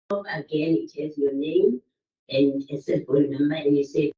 Again, it has your name and a cell phone number, and you say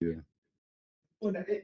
you. Okay.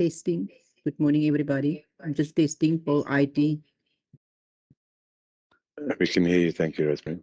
Tasting. Good morning, everybody. I'm just testing for IT. We can hear you. Thank you, Rosemary.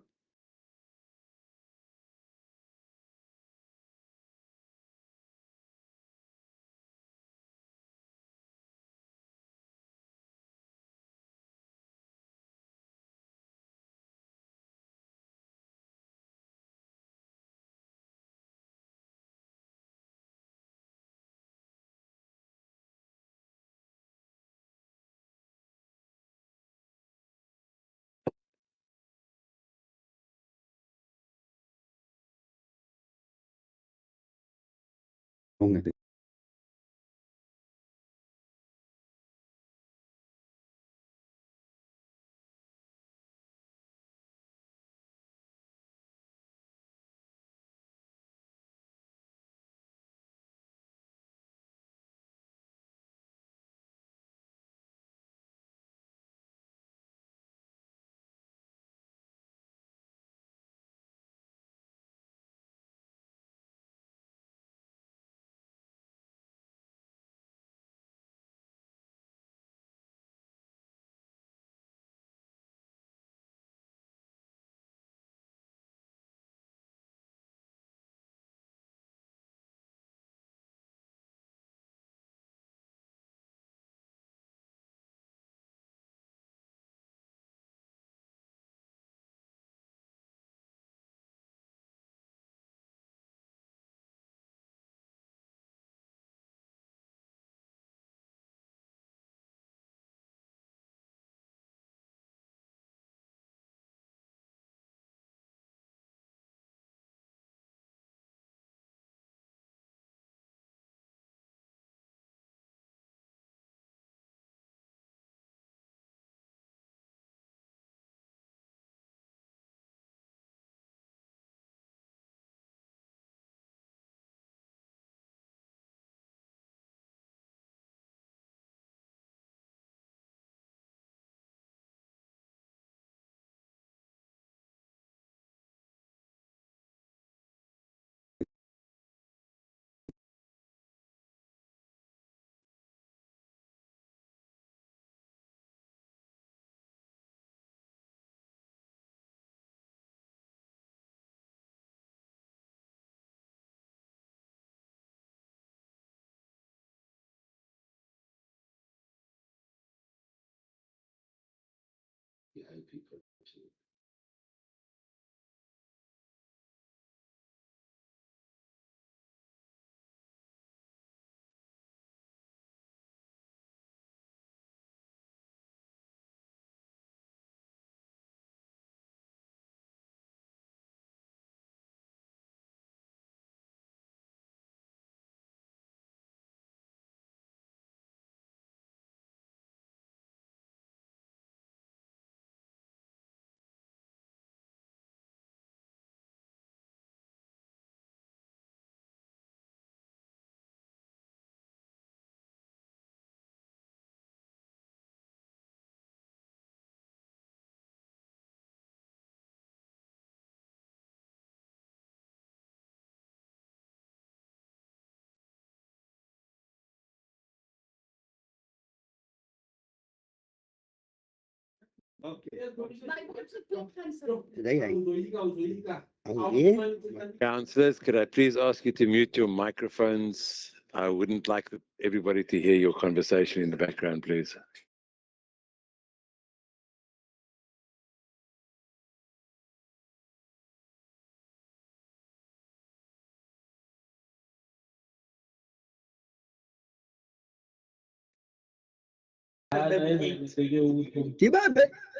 Councillors, could I please ask you to mute your microphones? I wouldn't like everybody to hear your conversation in the background, please.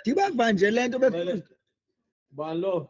Ndibanje le nto befuna. Balo.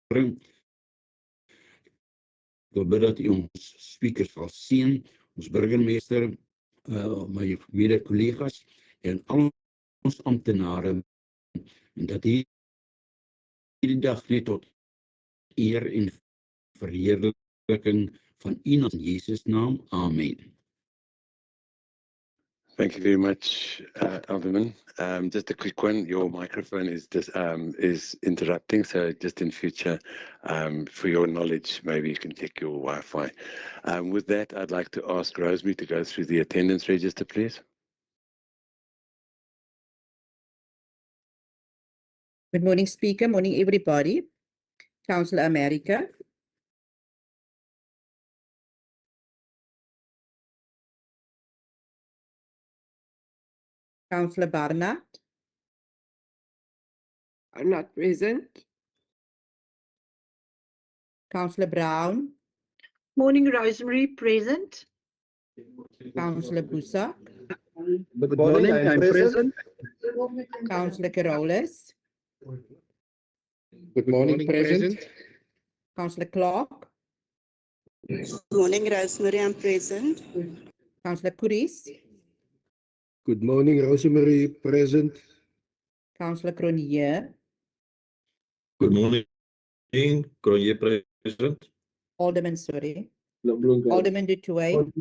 Ek wil bid dat u ons speakers sal seën, ons burgemeester, my mede-kollegas en al ons amptenare, en dat hierdie dag net tot eer en verheerliking van u in Jesus naam. Amen. Thank you very much, Alderman. Just a quick one. Your microphone is interrupting, so just in future, for your knowledge, maybe you can check your Wi-Fi. With that, I'd like to ask Rosemary to go through the attendance register, please. Good morning, Speaker. Morning, everybody. Councillor America. Councillor Barnard. Are not present. Councillor Brown. Morning, Rosemary, present. Councillor Busak. Good morning, I'm present. Councillor Carolus. Good morning, present. Councillor Clark. Morning, Rosemary, I'm present. Councillor Kuris. Good morning, Rosemary, present. Councillor Cronier. Good morning, Cronje present. Alderman, sorry. Alderman Dutoy.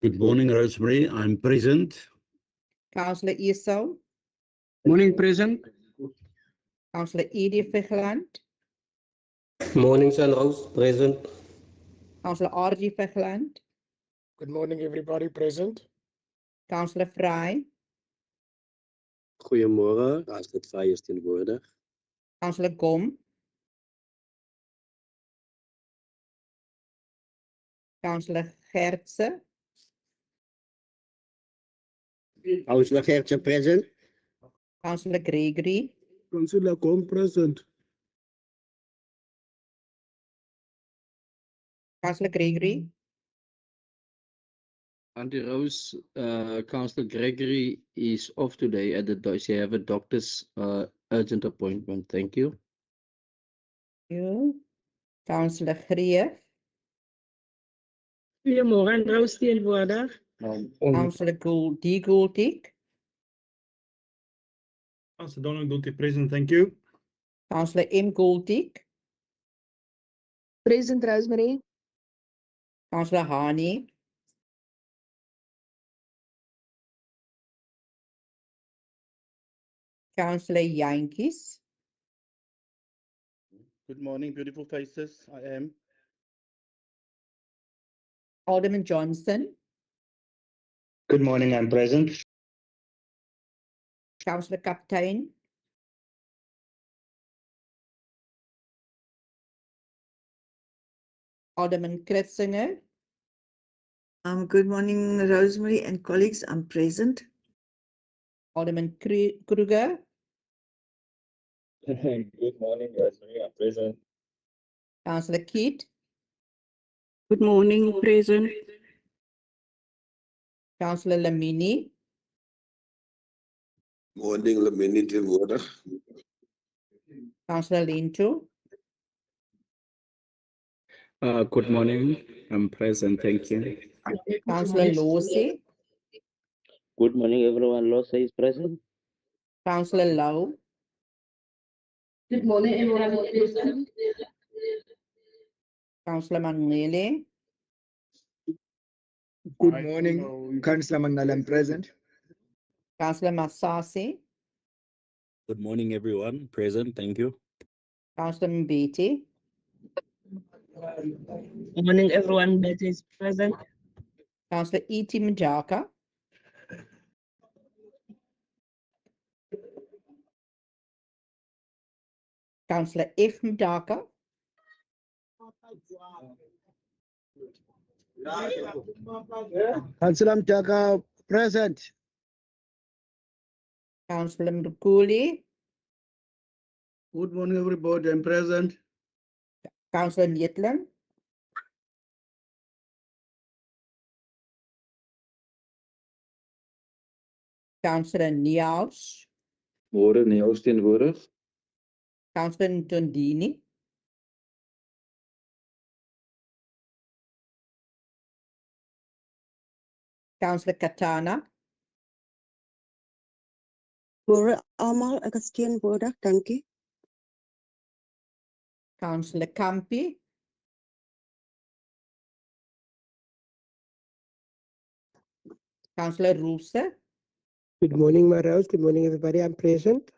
Good morning, Rosemary, I'm present. Councillor Esau. Morning, present. Councillor Edie Vigland. Morning, Rose, present. Councillor R.G. Vigland. Good morning, everybody present. Councillor Fry. Goedemorgen, als het vrij is tegenwoordig. Councillor Gom. Councillor Gertse. Councillor Gertje present. Councillor Gregory. Councillor Com present. Councillor Gregory. Auntie Rose, Councillor Gregory is off today at the doctor. You have a doctor's urgent appointment. Thank you. Thank you. Councillor Greef. Goedemorgen, Roos teenwoordig. Councillor Gouldik. Councillor Donald Duty present, thank you. Councillor M. Gouldik. Present, Rosemary. Councillor Hani. Councillor Yankees. Good morning, beautiful faces. I am. Alderman Johnson. Good morning, I'm present. Councillor Kaptein. Alderman Kretzinger. Good morning, Rosemary and colleagues. I'm present. Alderman Kruger. Good morning, Rosemary. I'm present. Councillor Keat. Good morning, present. Councillor Lamini. Morning, Lamini tegenwoordig. Councillor Linto. Good morning. I'm present. Thank you. Councillor Losey. Good morning, everyone. Losa is present. Councillor Lau. Good morning, everyone. Councillor Manele. Good morning, Councillor Mangalam present. Councillor Masasi. Good morning, everyone. Present. Thank you. Councillor Mbiti. Good morning, everyone that is present. Councillor E.T. Mjaka. Councillor F. Mdaka. Councillor Mjaka present. Councillor Mrukuli. Good morning, everybody. I'm present. Councillor Nietlen. Councillor Niels. Môre Niels teenwoordig. Councillor Ntondini. Councillor Katana. Môre almal, ek is teenwoordig, dankie. Councillor Kampi. Councillor Roosa. Good morning, Maros. Good morning, everybody. I'm present.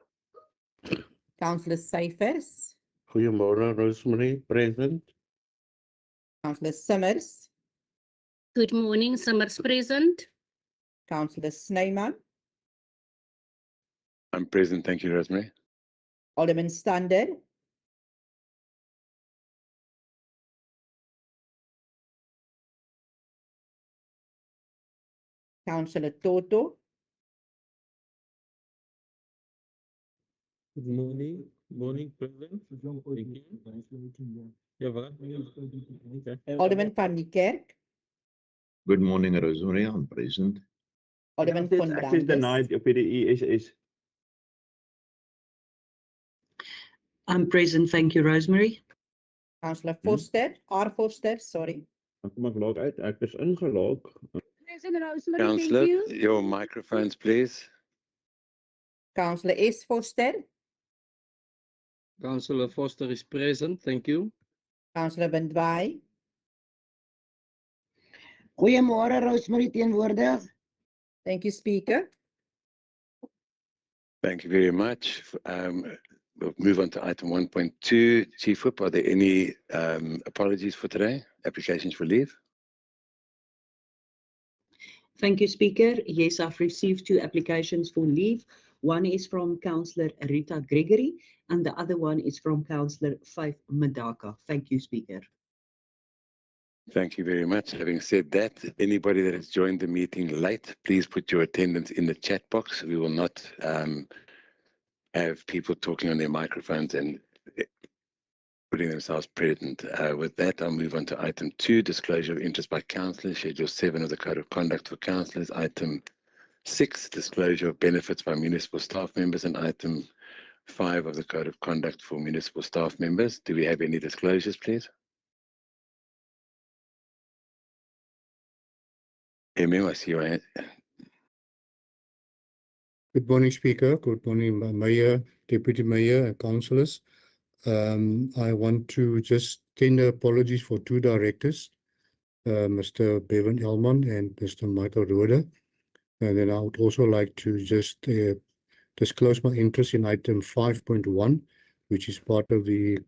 Councillor Cyphers. Goeiemôre, Rosemary, present. Councillor Summers. Good morning, Summers present. Councillor Snyman. I'm present. Thank you, Rosemary. Alderman Standard. Councillor Toto. Good morning. Morning, present. Thank you. Ja, wat? Okay. Alderman van die Kerk. Good morning, Rosemary. I'm present. Alderman von Access Brandes. denied op die ESS. I'm present, thank you, Rosemary. Councillor Foster. R. Foster, sorry. Ek kom ek log uit. Ek is ingelog. Present, Rosemary, Councillor, thank you. your microphones, please. Councillor S. Foster. Councillor Foster is present, thank you. Councillor Bendwaai. Goeiemôre, Rosemary teenwoordig. Thank you, Speaker. Thank you very much. We'll move on to item 1.2. Chief Whip, are there any apologies for today? Applications for leave? Thank you, Speaker. Yes, I've received 2 applications for leave. One is from Councillor Rita Gregory and the other one is from Councillor Faith Madaka. Thank you, Speaker. Thank you very much. Having said that, anybody that has joined the meeting late, please put your attendance in the chat box. We will not have people talking on their microphones and putting themselves present. With that, I'll move on to item 2, disclosure of interest by councillors, schedule 7 of the Code of Conduct for councillors, item 6, disclosure of benefits by municipal staff members, and item 5 of the Code of Conduct for municipal staff members. Do we have any disclosures, please? Emil, I see your hand. Good morning, Speaker. Good morning, Mayor, Deputy Mayor, and councillors. I want to just tender apologies for 2 directors, Mr. Bevan Elman and Mr. Michael Roeder. And then I would also like to just disclose my interest in item 5.1, which is part of the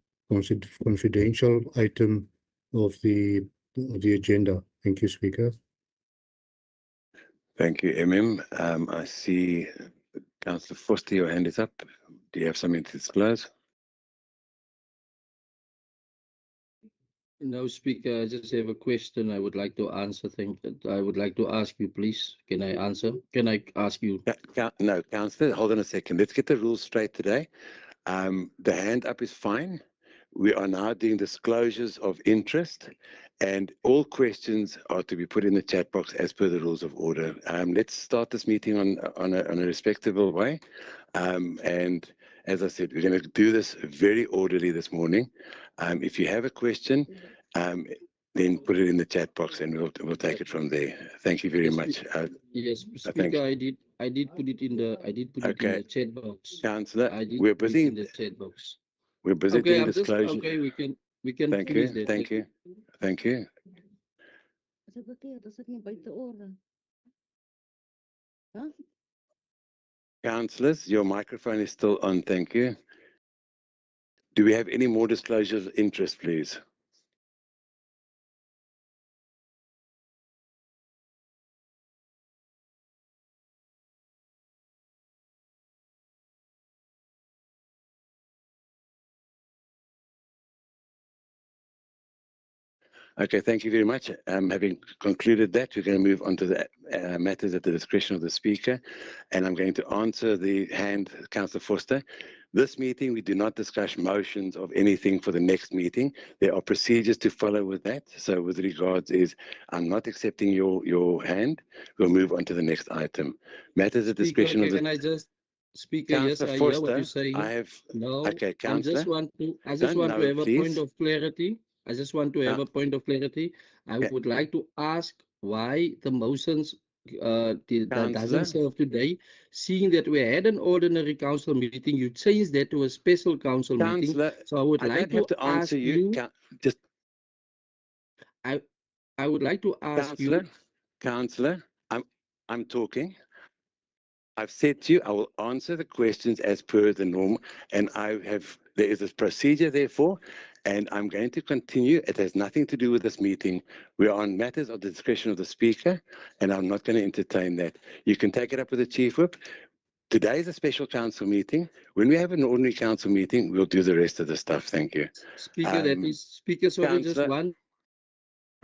confidential item of the agenda. Thank you, Speaker. Thank you, MM. I see Councillor Foster, your hand is up. Do you have something to disclose? No, Speaker, I just have a question I would like to answer. I would like to ask you, please. Can I answer? Can I ask you? No, Councillor, hold on a second. Let's get the rules straight today. The hand up is fine. We are now doing disclosures of interest, and all questions are to be put in the chat box as per the rules of order. Let's start this meeting on a respectable way. And as I said, we're going to do this very orderly this morning. If you have a question, then put it in the chat box, and we'll take it from there. Thank you very much. Yes, Speaker, I did put it in the in the chat box. Councillor, we're busy in the chat box. We're busy doing disclosure. Okay, we can Thank finish you. that. Thank you. Thank you. Councillors, your microphone is still on. Thank you. Do we have any more disclosures of interest, please? Okay, thank you very much. Having concluded that, we're going to move on to the matters at the discretion of the Speaker, and I'm going to answer the hand, Councillor Foster. This meeting, we do not discuss motions of anything for the next meeting. There are procedures to follow with that. So with regards is, I'm not accepting your hand. We'll move on to the next item. Matters at discretion of the... Speaker, yes, Councillor I hear what Forster, you're saying. I have. No, Okay, I Councillor. just want to No, have a point please. of clarity. I just want to have a point of clarity. I Okay. would like to ask why the motions that Councillor. doesn't serve today, seeing that we had an ordinary council meeting, you changed that to a special council meeting. Councillor, So I would I like don't have to answer ask you. Just I would like to ask you. Councillor, I'm talking. I've said to you, I will answer the questions as per the norm, and there is a procedure therefore, and I'm going to continue. It has nothing to do with this meeting. We are on matters of the discretion of the speaker, and I'm not going to entertain that. You can take it up with the chief whip. Today is a special council meeting. When we have an ordinary council meeting, we'll do the rest of the stuff. Thank you. Speaker, sorry, just Councillor, one.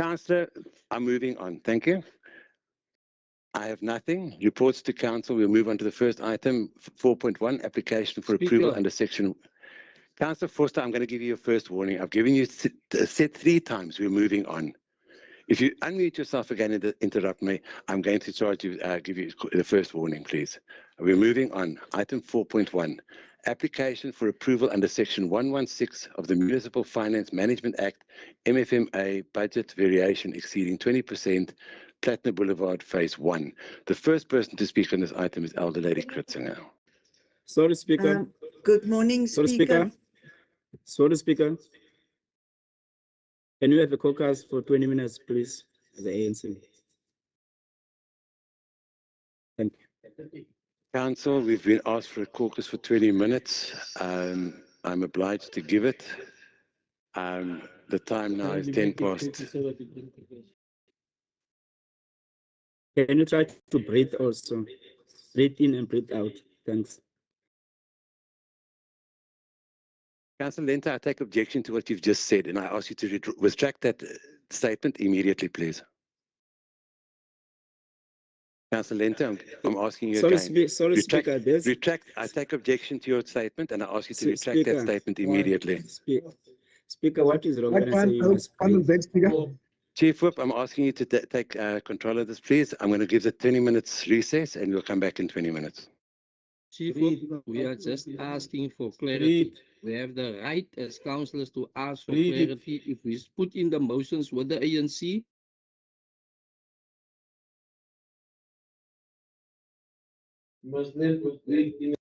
Councillor, I'm moving on. Thank you. I have nothing. Reports to council. We'll move on to the first item, 4.1, application for approval under section. Councillor Forster, I'm going to give you your first warning. I've given you said 3 times. We're moving on. If you unmute yourself again and interrupt me, I'm going to charge you, give you the first warning, please. We're moving on. Item 4.1, application for approval under section 116 of the Municipal Finance Management Act, MFMA, budget variation exceeding 20%, Platinum Boulevard, Phase 1. The first person to speak on this item is Elder Lady Kritzinger. Sorry, Speaker. Good morning, Sorry, Speaker. Speaker. Sorry, Speaker. Can you have a caucus for 20 minutes, please, as the ANC? Thank you. Council, we've been asked for a caucus for 20 minutes. I'm obliged to give it. The time now is 10 past. Can you try to breathe also? Breathe in and breathe out. Thanks. Councillor Lenta, I take objection to what you've just said, and I ask you to retract that statement immediately, please. Councillor Lenta, I'm asking you again. Sorry, Speaker. Retract. I take objection to your statement, and I ask you to retract that statement immediately. Speaker, what is wrong when I say you must breathe? Chief Whip, I'm asking you to take control of this, please. I'm going to give the 20 minutes recess, and we'll come back in 20 minutes. Chief Whip, we are just asking for clarity. We have the right as councillors to ask for clarity. If we put in the motions with the ANC, Must then put in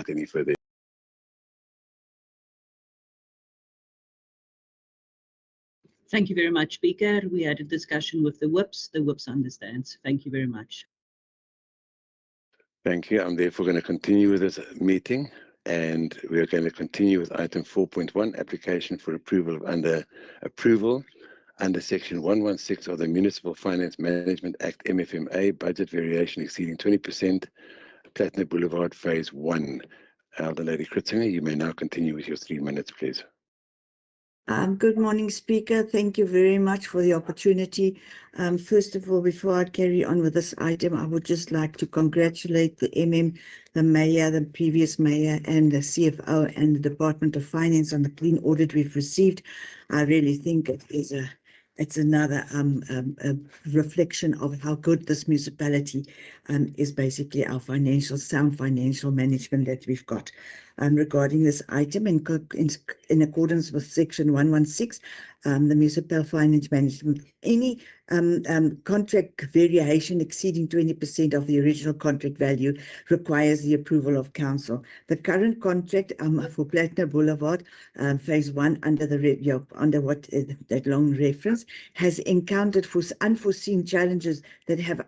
without any further. Thank you very much, Speaker. We had a discussion with the whips. The whips understands. Thank you very much. Thank you. I'm therefore going to continue with this meeting, and we are going to continue with item 4.1, application for approval under section 116 of the Municipal Finance Management Act MFMA, budget variation exceeding 20%, Platinum Boulevard Phase 1. Elder Lady Kritzinger, you may now continue with your 3 minutes, please. Good morning, Speaker. Thank you very much for the opportunity. First of all, before I carry on with this item, I would just like to congratulate the the Mayor, the previous Mayor, and the CFO and the Department of Finance on the clean audit we've received. I really think it's another a reflection of how good this municipality is basically our sound financial management that we've got. Regarding this item, in accordance with section 116, the Municipal Finance Management, any contract variation exceeding 20% of the original contract value requires the approval of council. The current contract for Platinum Boulevard Phase 1 under that long reference has encountered unforeseen challenges that have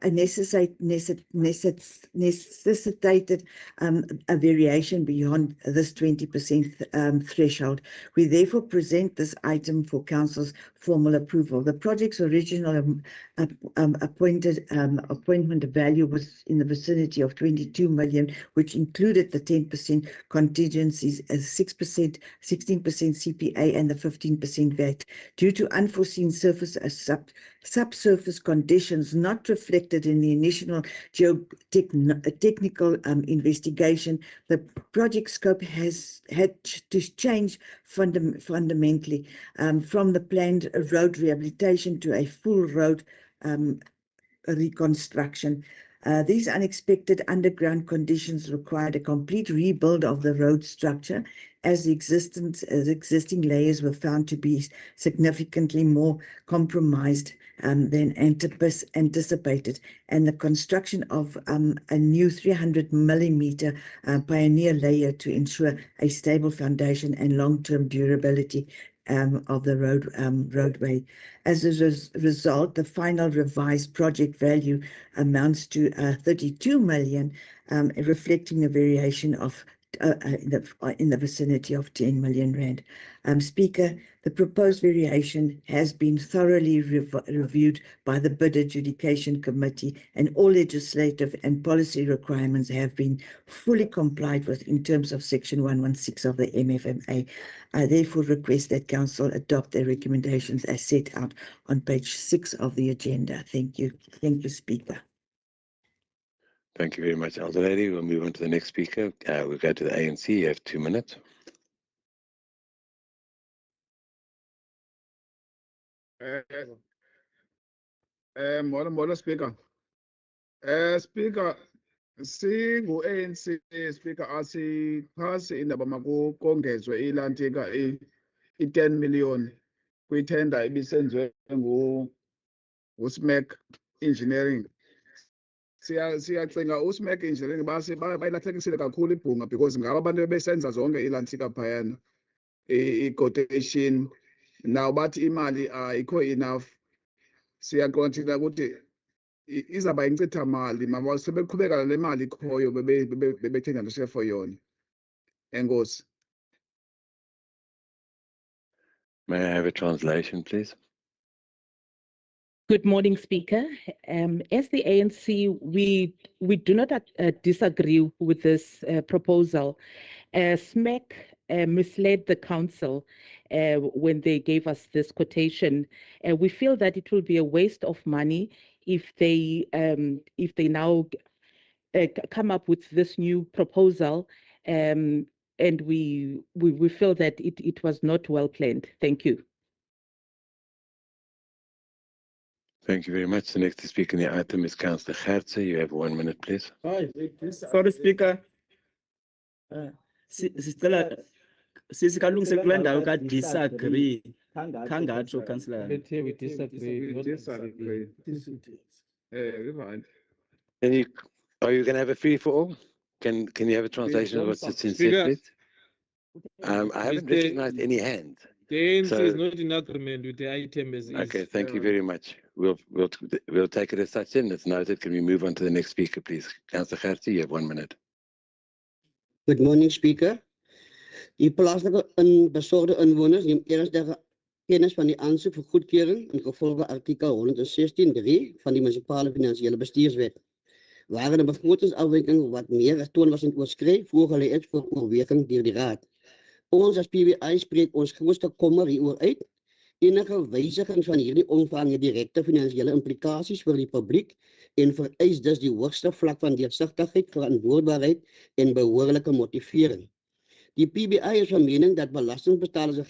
necessitated a variation beyond this 20% threshold. We therefore present this item for council's formal approval. The project's original appointment value was in the vicinity of 22 million, which included the 10% contingencies, as 16% CPA and the 15% VAT. Due to unforeseen subsurface conditions not reflected in the initial technical investigation, the project scope has had to change fundamentally from the planned road rehabilitation to a full road reconstruction. These unexpected underground conditions required a complete rebuild of the road structure, as the existing layers were found to be significantly more compromised than anticipated, and the construction of a new 300 millimeter pioneer layer to ensure a stable foundation and long-term durability of the roadway. As a result, the final revised project value amounts to 32 million, reflecting a variation of in the vicinity of 10 million rand. Speaker, the proposed variation has been thoroughly reviewed by the Bid Adjudication Committee, and all legislative and policy requirements have been fully complied with in terms of Section 116 of the MFMA. I therefore request that Council adopt the recommendations as set out on page 6 of the agenda. Thank you. Thank you, Speaker. Thank you very much, Elder Lady. We'll move on to the next speaker. We'll go to the ANC. You have 2 minutes. Modern Speaker. Speaker, singu-ANC Speaker asiphasi indaba makongezwe ilantika i-10 million kwithenda ibisenziwe ngu-SMEC Engineering. Siyacinga uSMEC Engineering bayilahlekisile kakhulu ibhunga, because ngabo abantu besenza zonke ilantika phayana i-quotation. Now bathi imali ayikho enough. Siyaqonda ukuthi izaba yincitha mali, mama sebeqhubeka le mali ikhoyo bebethenga nje for yona. Enkosi. May I have a translation, please? Good morning, Speaker. As the ANC, we do not disagree with this proposal. SMEC misled the council when they gave us this quotation. We feel that it will be a waste of money if they now come up with this new proposal, and we feel that it was not well planned. Thank you. Thank you very much. The next to speak in the item is Councillor Gertze. You have 1 minute, please. Sorry, Speaker. Sicela sikalungise kule ndawo ka disagree kangatsho Councillor. We disagree. Right. Are you going to have a free for all? Can you have a translation of what's been said, Speaker. please? I haven't Mr. recognized any hand. The ANC is So, not in agreement with the item as okay, is. thank you very much. We'll take it as such then. It's noted. Can we move on to the next speaker, please? Councillor Gertie, you have 1 minute. Good morning, Speaker. Die plaaslike besorgde inwoners neem ernstige kennis van die aansoek vir goedkeuring ingevolge artikel 116.3 van die munisipale finansiële bestuurswet, waarin 'n begrotingsafwyking wat meer as 20% oorskry voorgelê is vir oorweging deur die raad. Ons as PBI spreek ons grootste kommer hieroor uit. Enige wysigings van hierdie omvang het direkte finansiële implikasies vir die publiek en vereis dus die hoogste vlak van deursigtigheid, verantwoordbaarheid en behoorlike motivering. Die PBI is van mening dat belastingbetalers se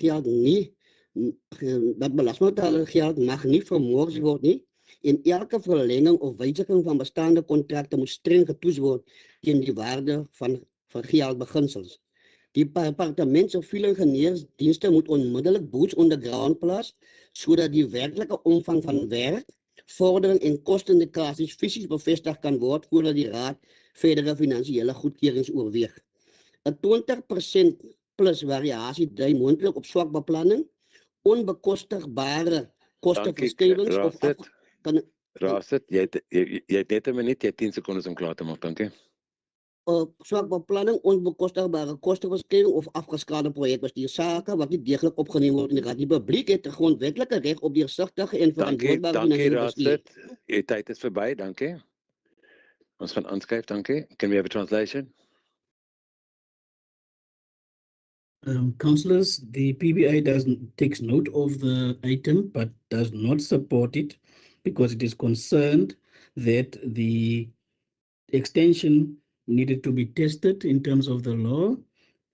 geld mag nie vermors word nie en elke verlenging of wysiging van bestaande kontrakte moet streng getoets word teen die waarde van geldbeginsels. Die departement siviele ingenieursdienste moet onmiddellik boots on the ground plaas sodat die werklike omvang van werk, vordering en koste-indikasies fisies bevestig kan word voordat die raad verdere finansiële goedkeurings oorweeg. 'n 20% plus variasie dui moontlik op swak beplanning, onbekostigbare kosteverskuiwings of Rasit, jy het net 'n minuut, jy het 10 sekondes om klaar te maak, dankie. Swak beplanning, onbekostigbare kosteverskuiwing of afgeskade projekbestuur sake wat nie deeglik opgeneem word in die raad. Die publiek het 'n grondwetlike reg op deursigtige en verantwoordbare Dankie finansiële bestuur. Rasit. Jou tyd is verby, dankie. Ons gaan aanskryf, dankie. Can we have a translation? Councillors, the PBI takes note of the item but does not support it because it is concerned that the extension needed to be tested in terms of the law,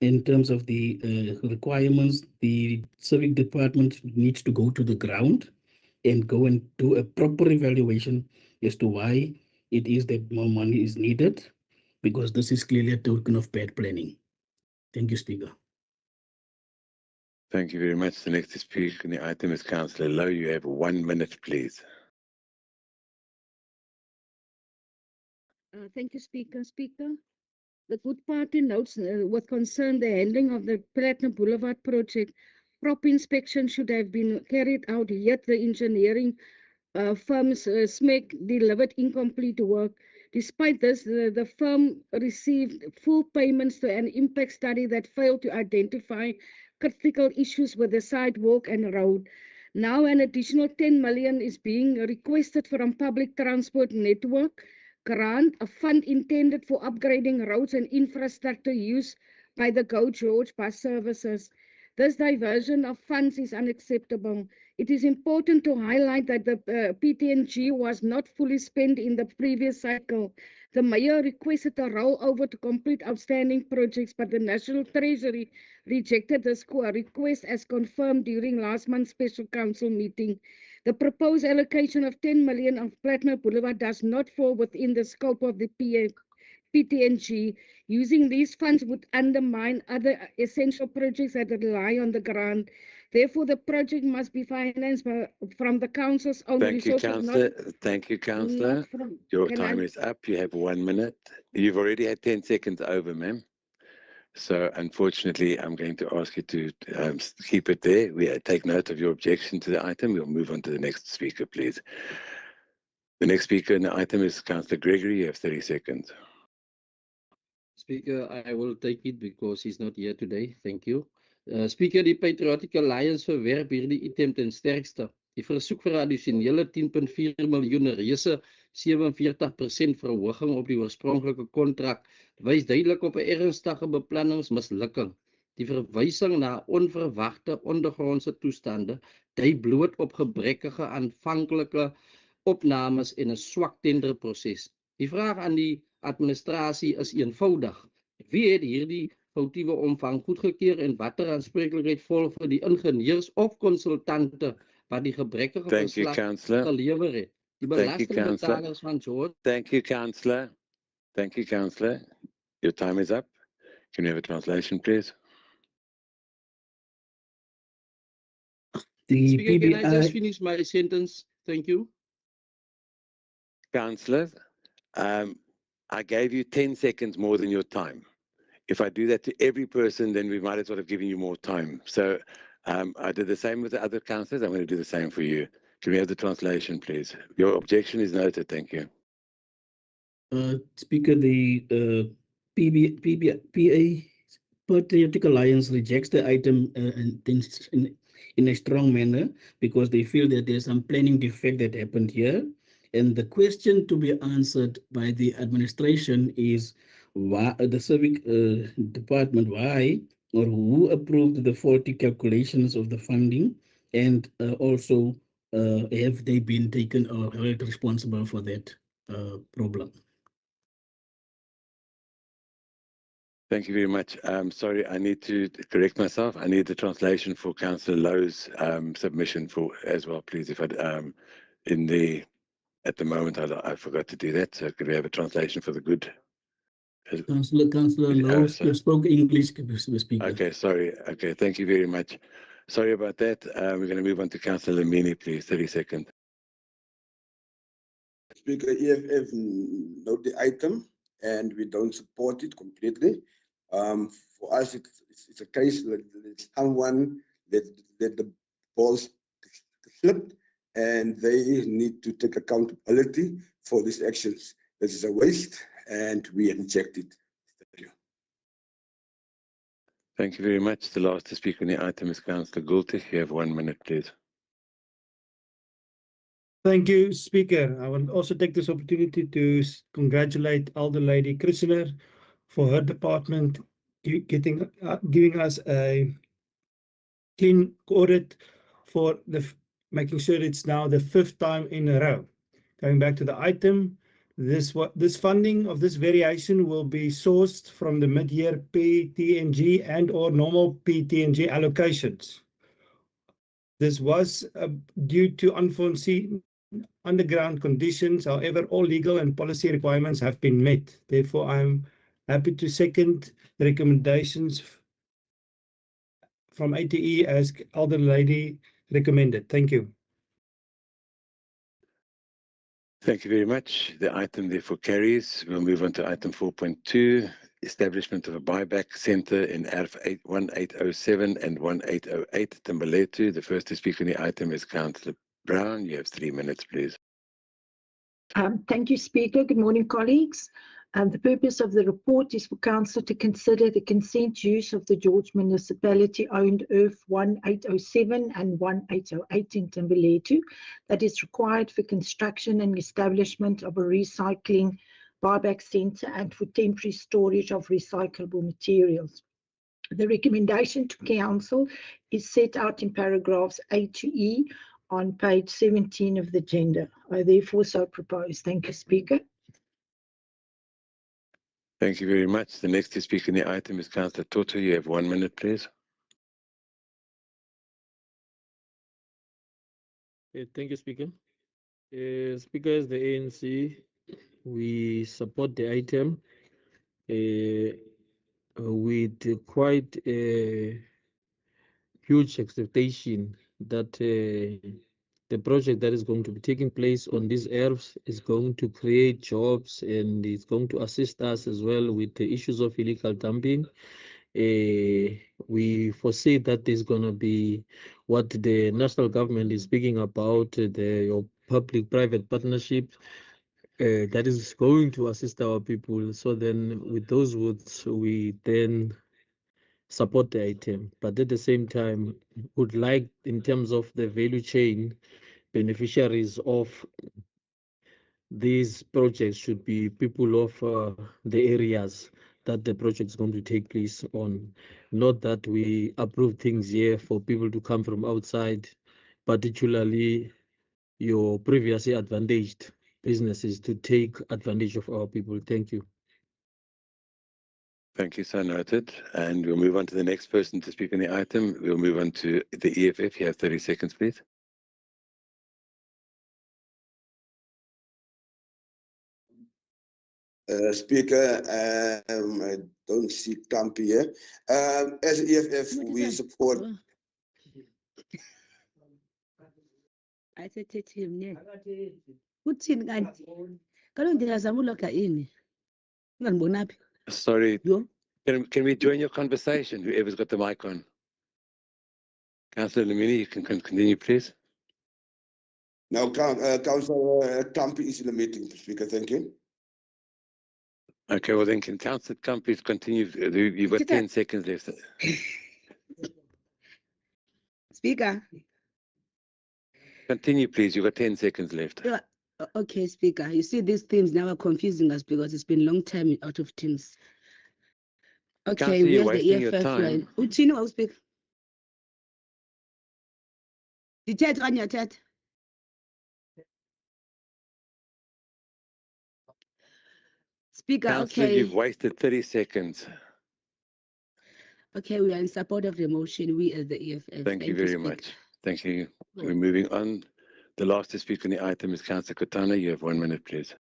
in terms of the requirements. The civic department needs to go to the ground and go and do a proper evaluation as to why it is that more money is needed, because this is clearly a token of bad planning. Thank you, Speaker. Thank you very much. The next to speak on the item is Councillor Lowe. You have 1 minute, please. Thank you, Speaker. The Good Party notes with concern the handling of the Platinum Boulevard project. Proper inspection should have been carried out, yet the engineering firms SMEC delivered incomplete work. Despite this, the firm received full payments to an impact study that failed to identify critical issues with the sidewalk and road. Now an additional 10 million is being requested from public transport network grant, a fund intended for upgrading roads and infrastructure used by the Go George bus services. This diversion of funds is unacceptable. It is important to highlight that the PTNG was not fully spent in the previous cycle. The Mayor requested a rollover to complete outstanding projects, but the National Treasury rejected this request as confirmed during last month's Special Council meeting. The proposed allocation of 10 million of Platinum Boulevard does not fall within the scope of the PTNG. Using these funds would undermine other essential projects that rely on the grant. Therefore, the project must be financed from the council's own Thank you, resources. Councillor. Thank you, Councillor. Your time is up. You have 1 minute. You've already had 10 seconds over, ma'am. So unfortunately, I'm going to ask you to keep it there. We take note of your objection to the item. We'll move on to the next speaker, please. The next speaker in the item is Councillor Gregory. You have 30 seconds. Speaker, I will take it because he's not here today. Thank you. Speaker, die Patriotic Alliance verwerp hierdie item ten sterkste. Die versoek vir addisionele 10.4 miljoen reëse 47% verhoging op die oorspronklike kontrak wys duidelik op 'n ernstige beplanningsmislukking. Die verwysing na onverwagte ondergrondse toestande dui bloot op gebrekkige aanvanklike opnames en 'n swak tenderproses. Die vraag aan die administrasie is eenvoudig. Wie het hierdie foutiewe omvang goedgekeur en watter aanspreeklikheid volg vir die ingenieurs of konsultante wat die gebrekkige verslag gelewer het? Die belastingbetalers van George. Thank you, Councillor. Thank you, Councillor. Your time is up. Can you have a translation, please? The Speaker, PBI... can I just finish my sentence? Thank you. Councillor, I gave you 10 seconds more than your time. If I do that to every person, then we might as well have given you more time. So I did the same with the other councillors. I'm going to do the same for you. Can we have the translation, please? Your objection is noted. Thank you. Speaker, the PA Patriotic Alliance rejects the item in a strong manner because they feel that there's some planning defect that happened here. And the question to be answered by the administration is why the civic department, why or who approved the faulty calculations of the funding, and also have they been taken or held responsible for that problem? Thank you very much. Sorry, I need to correct myself. I need the translation for Councillor Lowe's submission for as well, please. If I at the moment I forgot to do that. So could we have a translation for the good? Councillor Lowe, you spoke English, Speaker. Okay, sorry. Okay, thank you very much. Sorry about that. We're going to move on to Councillor Lamini, please. 30 seconds. Speaker, EFF note the item and we don't support it completely. For us, it's a case that someone let the balls slip and they need to take accountability for these actions. This is a waste and we reject it. Thank you. Thank you very much. The last to speak on the item is Councillor Gultig. You have 1 minute, please. Thank you, Speaker. I will also take this opportunity to congratulate Elder Lady Krishner for her department giving us a clean audit for making sure it's now the 5th time in a row. Going back to the item, this funding of this variation will be sourced from the mid-year PTNG and or normal PTNG allocations. This was due to unforeseen underground conditions. However, all legal and policy requirements have been met. Therefore, I'm happy to second the recommendations from ATE as Elder Lady recommended. Thank you. Thank you very much. The item therefore carries. We'll move on to item 4.2, establishment of a buyback centre in ERF 1807 and 1808, Timberletu. The first to speak on the item is Councillor Brown. You have 3 minutes, please. Thank you, Speaker. Good morning, colleagues. The purpose of the report is for Council to consider the consent use of the George Municipality owned ERF 1807 and 1808 in Timberletu that is required for construction and establishment of a recycling buyback centre and for temporary storage of recyclable materials. The recommendation to Council is set out in paragraphs A to E on page 17 of the agenda. I therefore so propose. Thank you, Speaker. Thank you very much. The next to speak on the item is Councillor Toto. You have 1 minute, please. Thank you, Speaker. Speaker, as the ANC, we support the item with quite a huge expectation that the project that is going to be taking place on these ERFs is going to create jobs and it's going to assist us as well with the issues of illegal dumping. We foresee that there's going to be what the national government is speaking about, the public-private partnership that is going to assist our people. So then with those words, we then support the item, but at the same time would like, in terms of the value chain, beneficiaries of these projects should be people of the areas that the project is going to take place on. Not that we approve things here for people to come from outside, particularly your previously advantaged businesses to take advantage of our people. Thank you. Thank you, so noted. And we'll move on to the next person to speak on the item. We'll move on to the EFF. You have 30 seconds, please. Speaker, I don't see Camp here. As EFF, we support. I said him, uthini kanti kaloku ndingazama uloga ini Sorry, can we join your conversation? Whoever's got the mic on. Councillor Lamini, you can continue, please. Now, Councillor Campi is in the meeting, Speaker. Thank you. Okay, well then, can Councillor Campi continue? You've got 10 seconds left. Speaker. Continue, please. You've got 10 seconds left. Okay, Speaker. You see, these themes now are confusing us because it's been a long time out of teams. Okay, Councillor, you're where's the wasting your EFF time. line? Uchini will speak. Dithetha okanye uyathetha? Speaker, Councillor, okay. you've wasted 30 seconds. Okay, we are in support of the motion, we as the EFF. Thank you very Speaker. much. Thank you. We're moving on. The last to speak on the item is Councillor Kotana. You have 1 minute, please.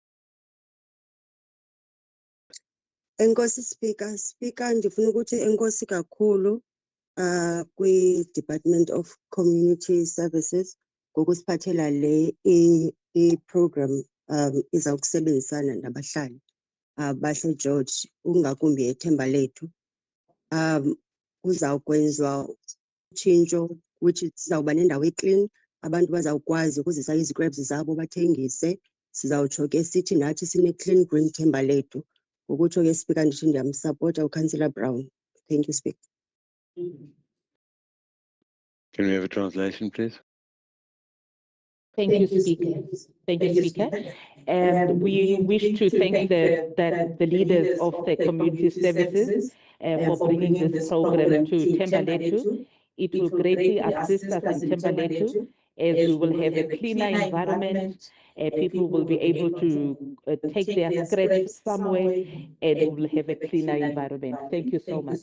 Enkosi Speaker, Speaker ndifuna ukuthi enkosi kakhulu kwi-Department of Community Services ngokusiphathela le i-program iza kusebenzisana nabahlali bahle George ungakumbi ethemba lethu kuzawukwenzwa utshintsho which sizawuba nendawo eclean abantu bazawukwazi ukuzisa izikrabs zabo bathengise sizawutsho ke sithi nathi sine-clean green themba lethu ngokutsho ke Speaker ndithi ndiyamsapota uCouncillor Brown. Thank you, Speaker. Can we have a translation, please? Thank you, Speaker. Thank you, Speaker. We wish to thank the leaders of the community services for bringing this program to Thembaletu. It will greatly assist us in Thembaletu as we will have a cleaner environment. People will be able to take their scraps somewhere and we will have a cleaner environment. Thank you so much.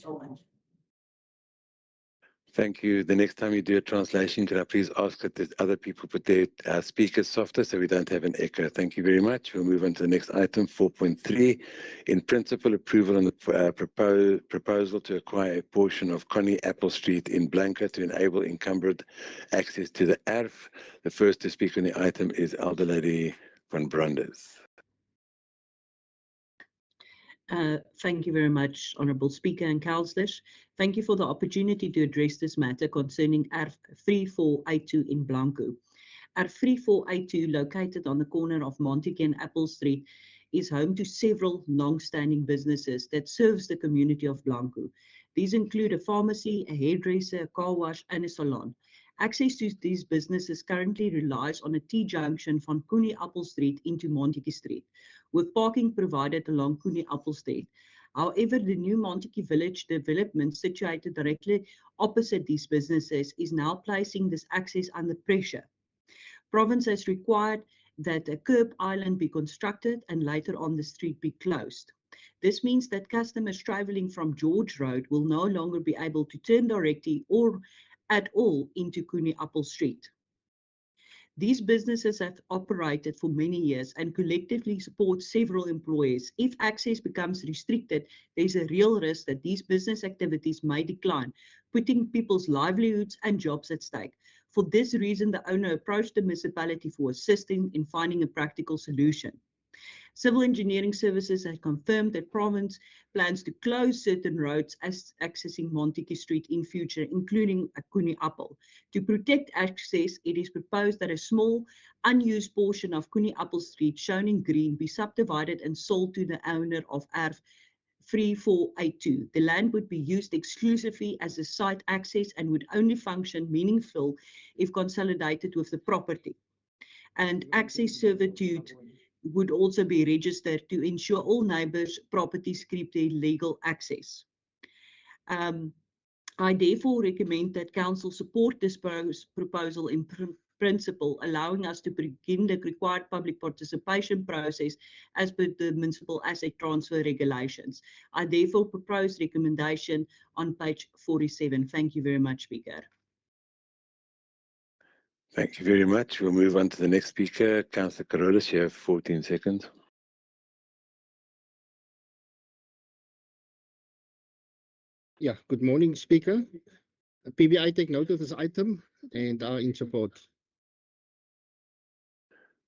Thank you. The next time you do a translation, can I please ask that the other people put their speakers softer so we don't have an echo? Thank you very much. We'll move on to the next item, 4.3. In principle, approval on the proposal to acquire a portion of Connie Apple Street in Blanca to enable encumbered access to the ERF. The first to speak on the item is Elder Lady van Branders. Thank you very much, Honourable Speaker and Councillors. Thank you for the opportunity to address this matter concerning ERF 3482 in Blanco. ERF 3482, located on the corner of Montague and Apple Street, is home to several long-standing businesses that serves the community of Blanco. These include a pharmacy, a hairdresser, a car wash, and a salon. Access to these businesses currently relies on a T-junction from Connie Apple Street into Montague Street, with parking provided along Connie Apple Street. However, the new Montague Village development situated directly opposite these businesses is now placing this access under pressure. Province has required that a curb island be constructed and later on the street be closed. This means that customers traveling from George Road will no longer be able to turn directly or at all into Connie Apple Street. These businesses have operated for many years and collectively support several employees. If access becomes restricted, there's a real risk that these business activities may decline, putting people's livelihoods and jobs at stake. For this reason, the owner approached the municipality for assisting in finding a practical solution. Civil engineering services have confirmed that province plans to close certain roads as accessing Montague Street in future, including Connie Apple. To protect access, it is proposed that a small, unused portion of Connie Apple Street, shown in green, be subdivided and sold to the owner of ERF 3482. The land would be used exclusively as a site access and would only function meaningful if consolidated with the property. And access servitude would also be registered to ensure all neighbours' properties keep their legal access. I therefore recommend that Council support this proposal in principle, allowing us to begin the required public participation process as per the Municipal Asset Transfer Regulations. I therefore propose recommendation on page 47. Thank you very much, Speaker. Thank you very much. We'll move on to the next speaker, Councillor Carolus. You have 14 seconds. Yeah, good morning, Speaker. PBI take note of this item and are in support.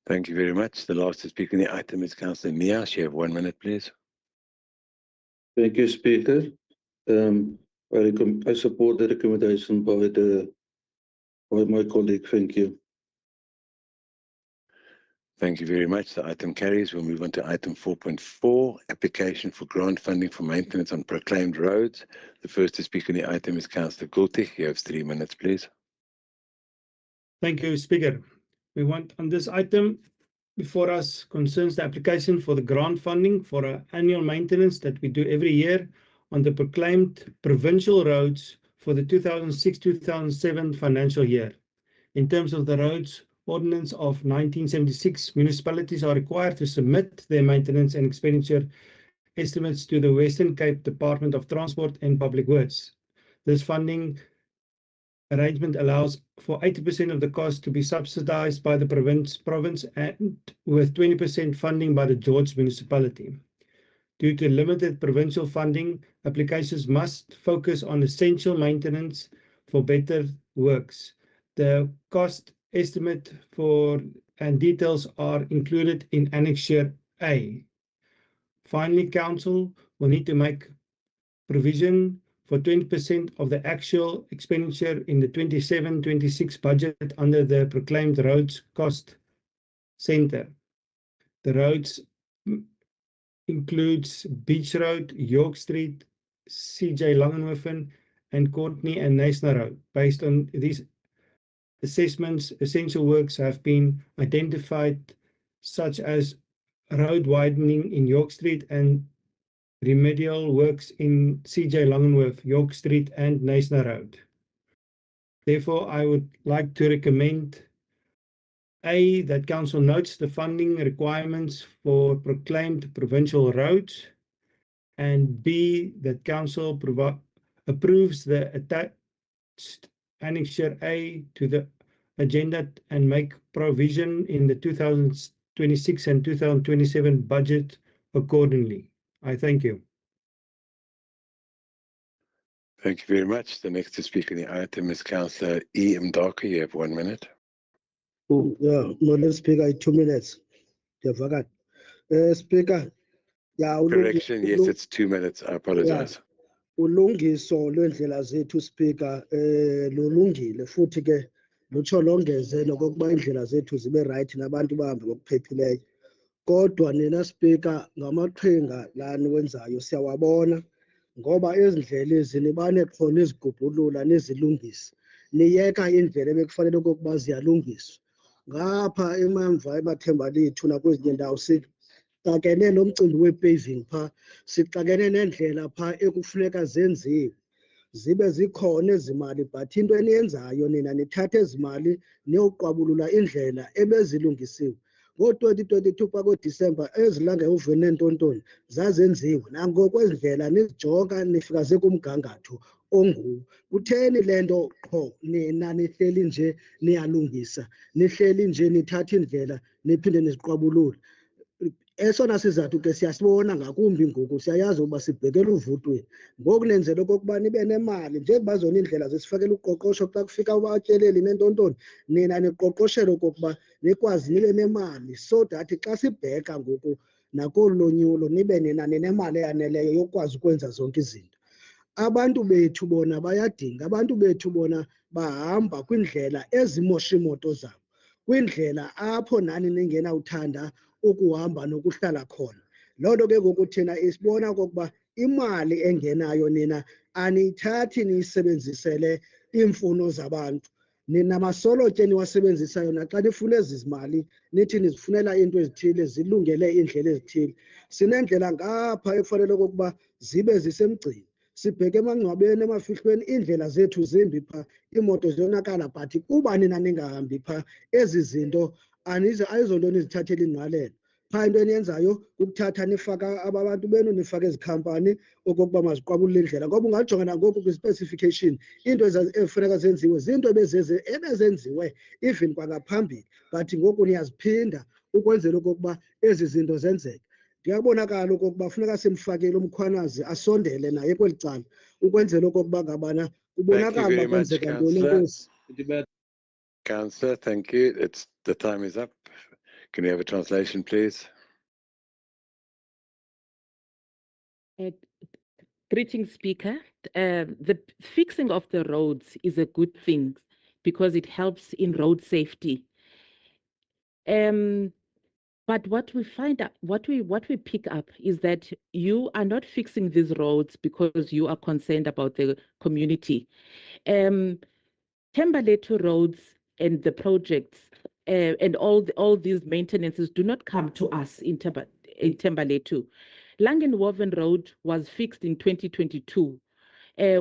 Thank you very much. The last to speak on the item is Councillor Mias. You have 1 minute, please. Thank you, Speaker. I support the recommendation by my colleague. Thank you. Thank you very much. The item carries. We'll move on to item 4.4, application for grant funding for maintenance on proclaimed roads. The first to speak on the item is Councillor Gultig. You have 3 minutes, please. Thank you, Speaker. We want on this item before us concerns the application for the grant funding for our annual maintenance that we do every year on the proclaimed provincial roads for the 2006-2007 financial year. In terms of the roads ordinance of 1976, municipalities are required to submit their maintenance and expenditure estimates to the Western Cape Department of Transport and Public Works. This funding arrangement allows for 80% of the cost to be subsidized by the province and with 20% funding by the George Municipality. Due to limited provincial funding, applications must focus on essential maintenance for better works. The cost estimate and details are included in Annexure A. Finally, Council will need to make provision for 20% of the actual expenditure in the 27-26 budget under the proclaimed roads cost center. The roads includes Beach Road, York Street, CJ Langenhoven, and Courtney and Neisner Road. Based on these assessments, essential works have been identified, such as road widening in York Street and remedial works in CJ Langenhoven, York Street, and Neisner Road. Therefore, I would like to recommend A, that Council notes the funding requirements for proclaimed provincial roads, and B, that Council approves the attached Annexure A to the agenda and make provision in the 2026 and 2027 budget accordingly. I thank you. Thank you very much. The next to speak on the item is Councillor E. Mdaka. You have 1 minute. Yeah, Madam Speaker, 2 minutes. Speaker, yeah, Correction, yes, it's 2 minutes. I apologize. ulungiso lwendlela zethu Speaker lulungile futhi ke lutsho longeze lokokuba indlela zethu zibe right nabantu bahambe ngokuphephileyo. Kodwa nina Speaker ngamaqhinga la niwenzayo siyawabona ngoba ezindlela ezi nibane qho nizigubhulula nizilungisa. Niyeka indlela ebekufanele okokuba ziyalungiswa. Ngapha emamva emathemba lethu nakwezinye ndawo sixakene nomcimbi we-paving pha, sixakene nendlela pha ekufuneka zenziwe. Zibe zikhona ezimali but into eniyenzayo nina nithatha ezimali niyoqwabulula indlela ebezilungisiwe. Ngo-2022 kwakoDisemba ezilanga uveni nentontoni zazenziwe nangokwendlela nizijonga nifika sekumgangatho onguwo. Kutheni le nto qho nina nihleli nje niyalungisa, nihleli nje nithatha indlela niphinde niziqwabulule? Esona sizathu ke siyasibona ngakumbi ngoku siyayazi ukuba sibhekele uvutweni. Ngoku nenzela okokuba nibe nemali njengoba zona indlela zisifakela uqoqosho xa kufika abatyeleli nentontoni, nina niqoqoshele okokuba nikwazi nibe nemali so that xa sibheka ngoku nakolu lonyulo nibe nina ninemali eyaneleyo yokwazi ukwenza zonke izinto. Abantu bethu bona bayadinga, abantu bethu bona bahamba kwindlela ezimosha imoto zabo, kwindlela apho nani ningenawuthanda ukuhamba nokuhlala khona. Loo nto ke ngoku thina isibona okokuba imali engenayo nina aniyithathi niyisebenzisele iimfuno zabantu. Nina masolotye niwasebenzisayo naxa nifuna ezi zimali nithi nizifunela into ezithile zilungele iindlela ezithile. Sinendlela ngapha ekufanele okokuba zibe zisemgceni. Sibheke emangcwabeni emafihlweni iindlela zethu zimbi pha, iimoto ziyonakala but kuba nina ningahambi pha ezi zinto ayizonto nizithathela ingqalelo. Pha into eniyenzayo kukuthatha nifaka abantu benu nifake ezikhampani okokuba maziqwabulule indlela ngoba ungajonga nangoku kwi-specification into ezifuneka zenziwe zinto ebezenziwe even kwangaphambili but ngoku niyaziphinda ukwenzela okokuba ezi zinto zenzeke. Kuyabonakala okokuba funeka simfakele umkhwanazi asondele naye kweli cala ukwenzela okokuba ngabana kubonakala uba kwenzeka ntoni. Enkosi. Councillor, thank you. The time is up. Can we have a translation, please? Greetings, Speaker. The fixing of the roads is a good thing because it helps in road safety. But what we find out, what we pick up is that you are not fixing these roads because you are concerned about the community. Thembaletu roads and the projects and all these maintenances do not come to us in Thembaletu. Langenwoven Road was fixed in 2022.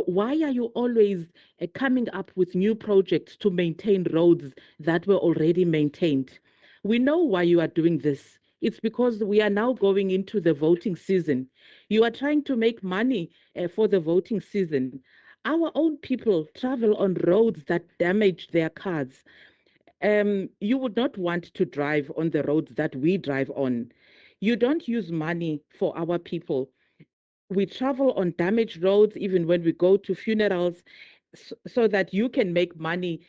Why are you always coming up with new projects to maintain roads that were already maintained? We know why you are doing this. It's because we are now going into the voting season. You are trying to make money for the voting season. Our own people travel on roads that damage their cars. You would not want to drive on the roads that we drive on. You don't use money for our people. We travel on damaged roads even when we go to funerals so that you can make money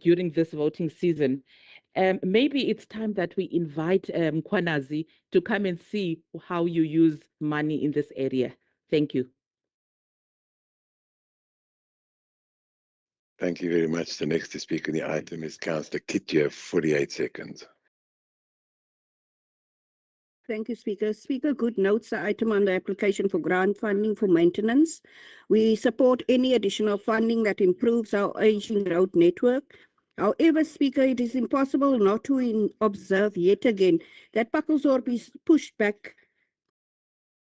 during this voting season. Maybe it's time that we invite Kwanazi to come and see how you use money in this area. Thank you. Thank you very much. The next to speak on the item is Councillor Kit. You have 48 seconds. Thank you, Speaker. Speaker, good notes the item on the application for grant funding for maintenance. We support any additional funding that improves our aging road network. However, Speaker, it is impossible not to observe yet again that Pakkelzorp is pushed back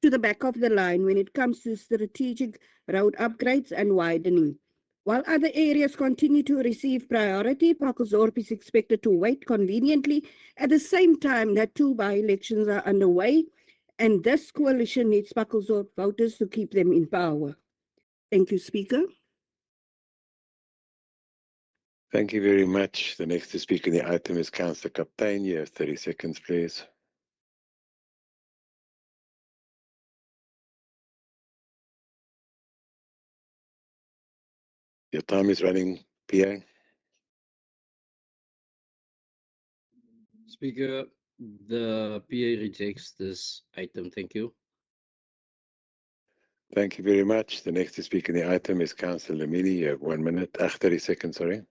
to the back of the line when it comes to strategic road upgrades and widening. While other areas continue to receive priority, Pakkelzorp is expected to wait conveniently at the same time that two by-elections are underway, and this coalition needs Pakkelzorp voters to keep them in power. Thank you, Speaker. Thank you very much. The next to speak on the item is Councillor Kaptein. You have 30 seconds, please. Your time is running, PA. Speaker, the PA rejects this item. Thank you. Thank you very much. The next to speak on the item is Councillor Lamini. You have 1 minute, 30 seconds, sorry.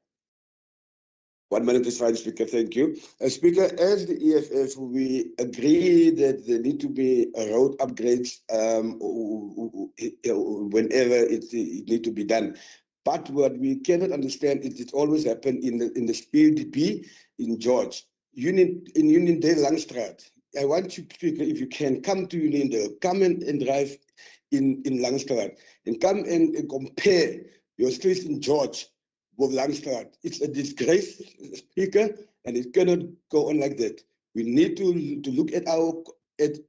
1 minute is fine, Speaker. Thank you. Speaker, as the EFF, we agree that there need to be road upgrades whenever it need to be done. But what we cannot understand is it always happened in the PDP in George. In Uniondale Langstraat. I want you, Speaker, if you can come to Uniondale, come and drive in Langstraat and come and compare your streets in George with Langstraat. It's a disgrace, Speaker, and it cannot go on like that. We need to look at our at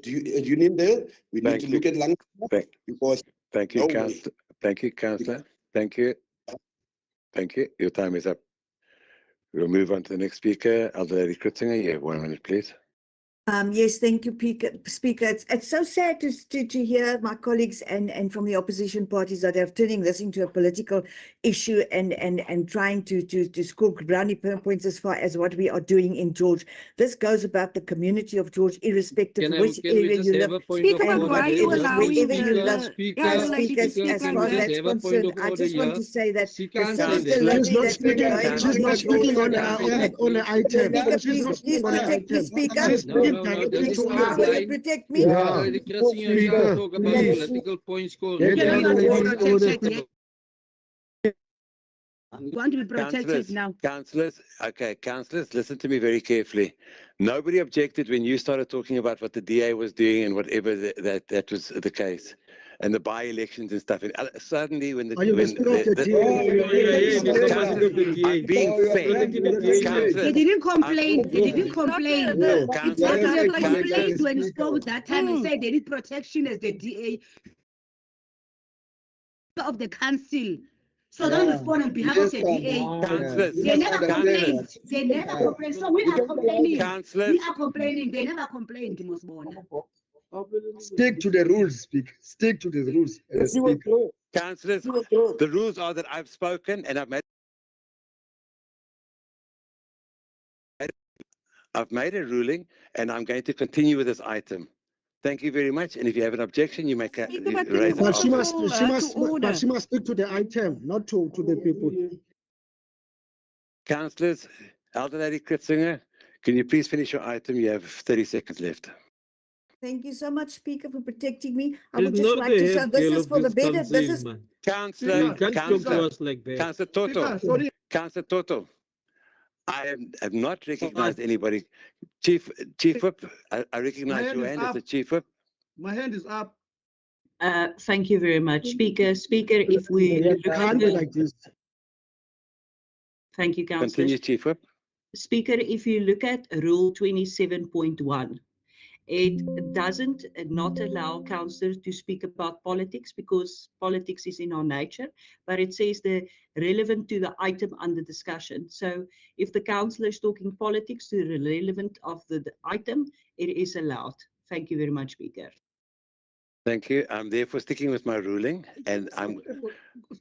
Uniondale. We need to look at Langstraat because thank you, Councillor. Thank you, Councillor. Thank you. Thank you. Your time is up. We'll move on to the next speaker, Elder Lady Kritzinger. You have 1 minute, please. Yes, thank you, Speaker. It's so sad to hear my colleagues and from the opposition parties that are turning this into a political issue and trying to score brownie points as far as what we are doing in George. This goes about the community of George, irrespective of which area you live. Speaker, and why are you allowing wherever you the live. speaker, As far as that's concerned, I just want to say that the city delivery that we're going She's not speaking on the item. Speaker, She's not please speaking on the protect me, item. Speaker. She's speaking directly to us. Will you protect me? Yeah. Lady Kritzinger, you Speaker, can't talk about please. political point scoring. Get the other lady order. You want to be protected now. Councillors, okay, councillors, listen to me very carefully. Nobody objected when you started talking about what the DA was doing and whatever that was the case. And the by-elections and stuff. And suddenly, when Are you the speaker of the DA? I'm being fair. They didn't complain. They didn't complain. It's not they complained when spoke that time and said they need protection as the DA of the council. So don't respond on behalf of the DA. They never complained. They never complained. So we are complaining. We are complaining. They never complained, Mosbona. Stick to the rules, Speaker. Stick to the rules. Councillors, the rules are that I've spoken and I've made a ruling and I'm going to continue with this item. Thank you very much. And if you have an objection, you may Speaker, but raise it But she afterwards. must, to order. but she must speak to the item, not to the people. Councillors, Elder Lady Kritzinger, can you please finish your item? You have 30 seconds left. Thank you so much, Speaker, for protecting me. I It's would just not like the to say head this girl is of for the this better. This country, is man. Councillor, You can't talk to us like that. Councillor Toto, Speaker, sorry. Councillor Toto, I have not recognized anybody. Chief Whip, I recognize hand your is hand as up. the Chief Whip. My hand is up. Thank you very much, Speaker. Speaker, if we Yeah, look I at can't be the, like this. thank you, Councillor. Continue, Chief Whip. Speaker, if you look at Rule 27.1, it doesn't not allow councillors to speak about politics because politics is in our nature, but it says the relevant to the item under discussion. So if the councillor is talking politics to the relevant of the item, it is allowed. Thank you very much, Speaker. Thank you. I'm therefore sticking with my ruling, and I'm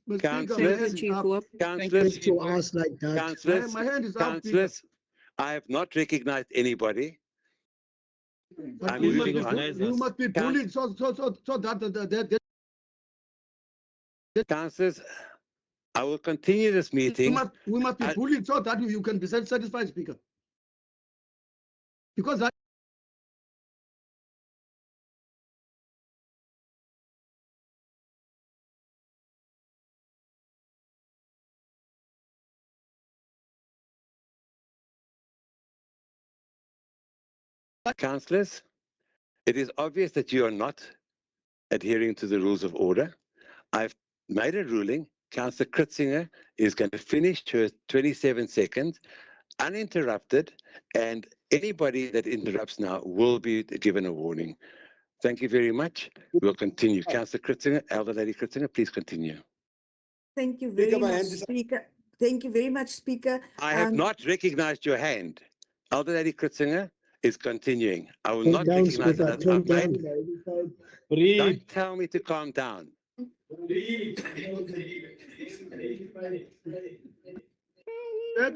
But councillors, Speaker, Chief my Whip. councillors, to us like that. councillors, My hand is up, Speaker. councillors. I have not recognized anybody. But I'm we must, using we must be bullied so that councillors. I will continue this meeting. we must be bullied so that you can be satisfied, Speaker. Because that Councillors, it is obvious that you are not adhering to the rules of order. I've made a ruling. Councillor Kritzinger is going to finish her 27 seconds uninterrupted, and anybody that interrupts now will be given a warning. Thank you very much. We'll continue. Councillor Kritzinger, Elder Lady Kritzinger, please continue. thank you very much, Speaker. Thank you very much, Speaker. I have not recognized your hand. Elder Lady Kritzinger is continuing. I will not down, recognize Speaker, it. calm down. Don't tell me to calm down.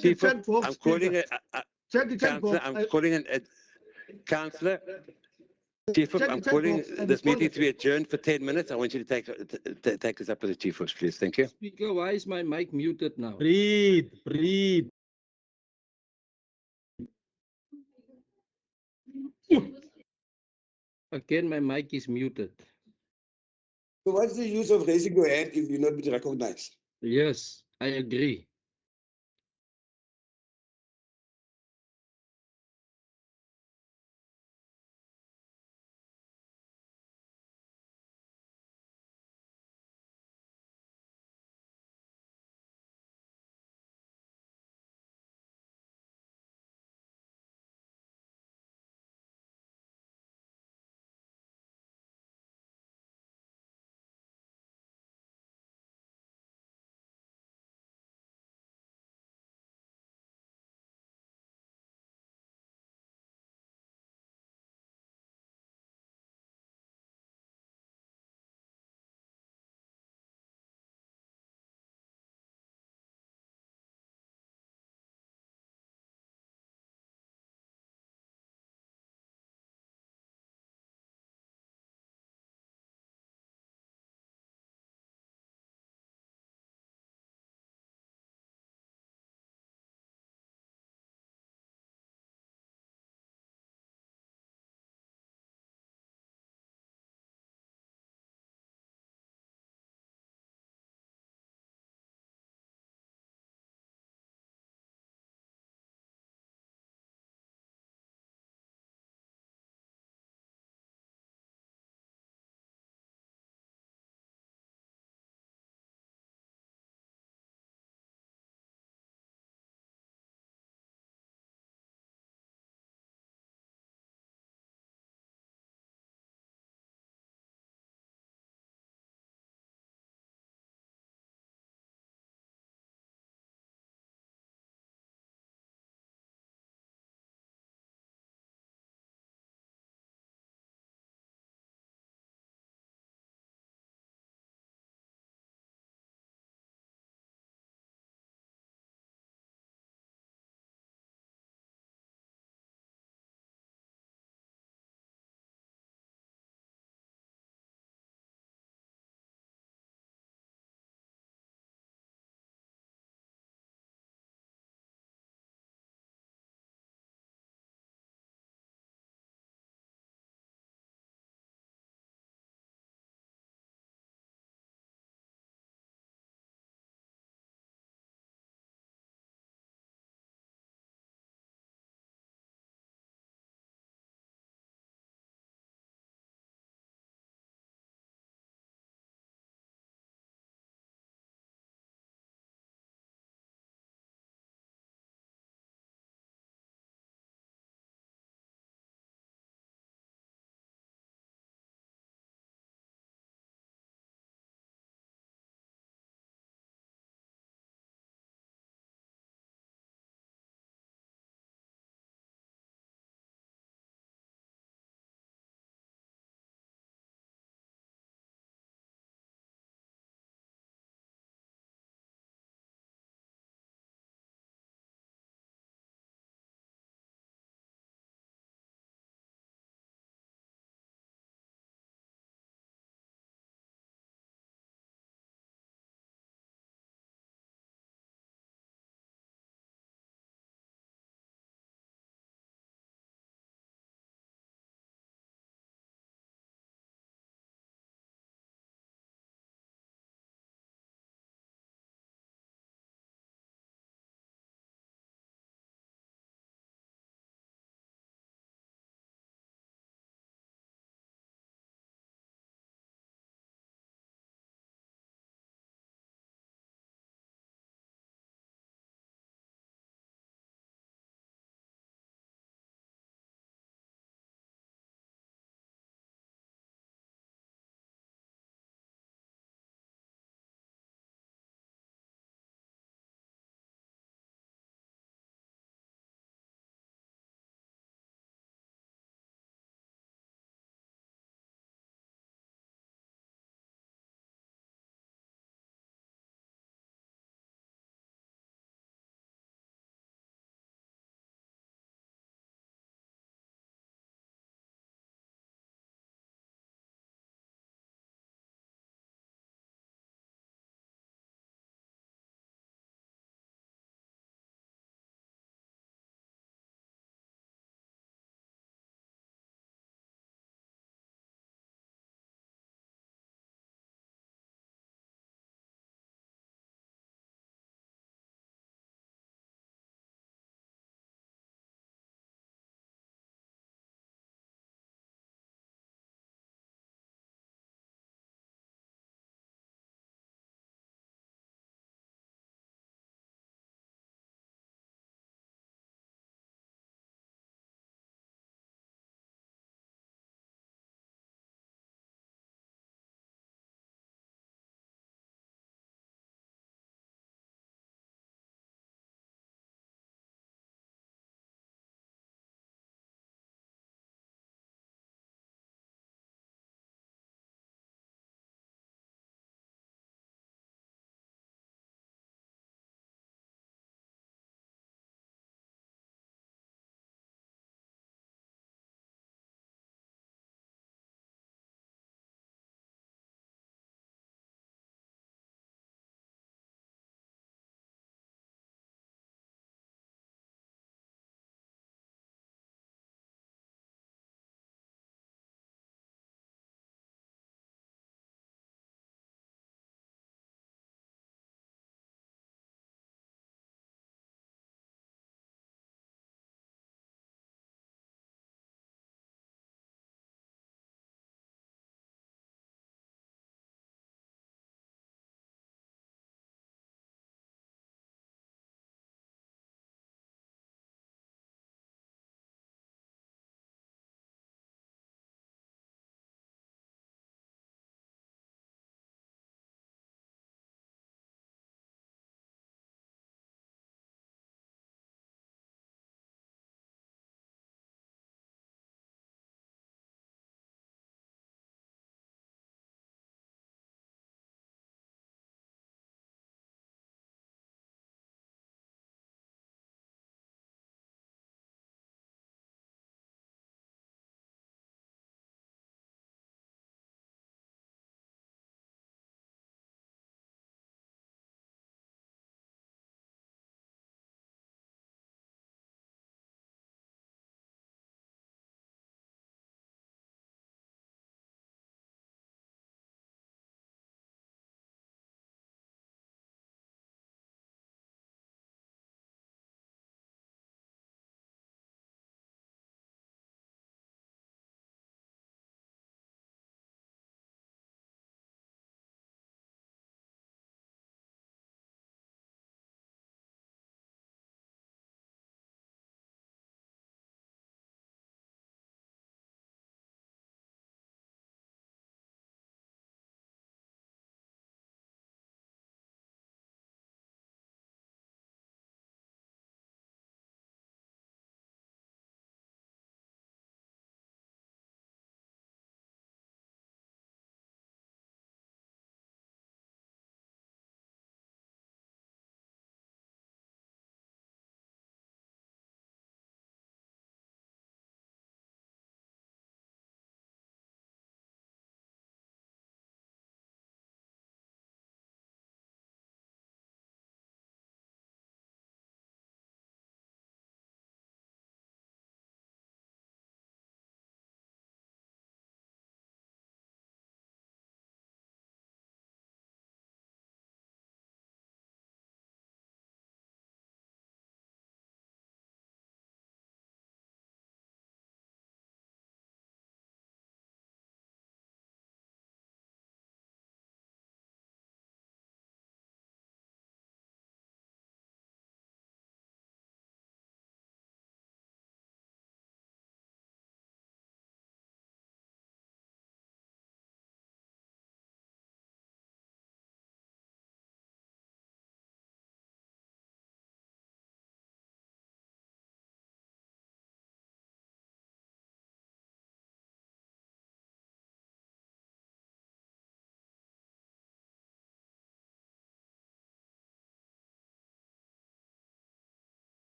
Chief, I'm calling a councillor. I'm calling a councillor. Chief, I'm calling this meeting to be adjourned for 10 minutes. I want you to take this up with the Chief, please. Thank you. Speaker, why is my mic muted now? Breathe, breathe. Again, my mic is muted. So what's the use of raising your hand if you're not being recognized? Yes, I agree.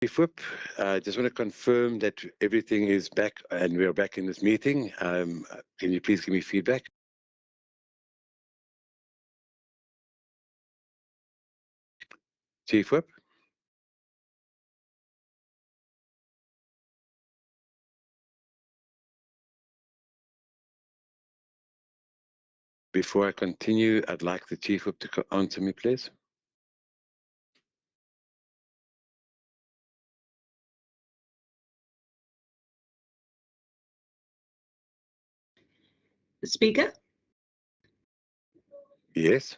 Chief Whip, just want to confirm that everything is back and we are back in this meeting. Can you please give me feedback? Chief Whip? Before I continue, I'd like the Chief Whip to answer me, please. Speaker? Yes.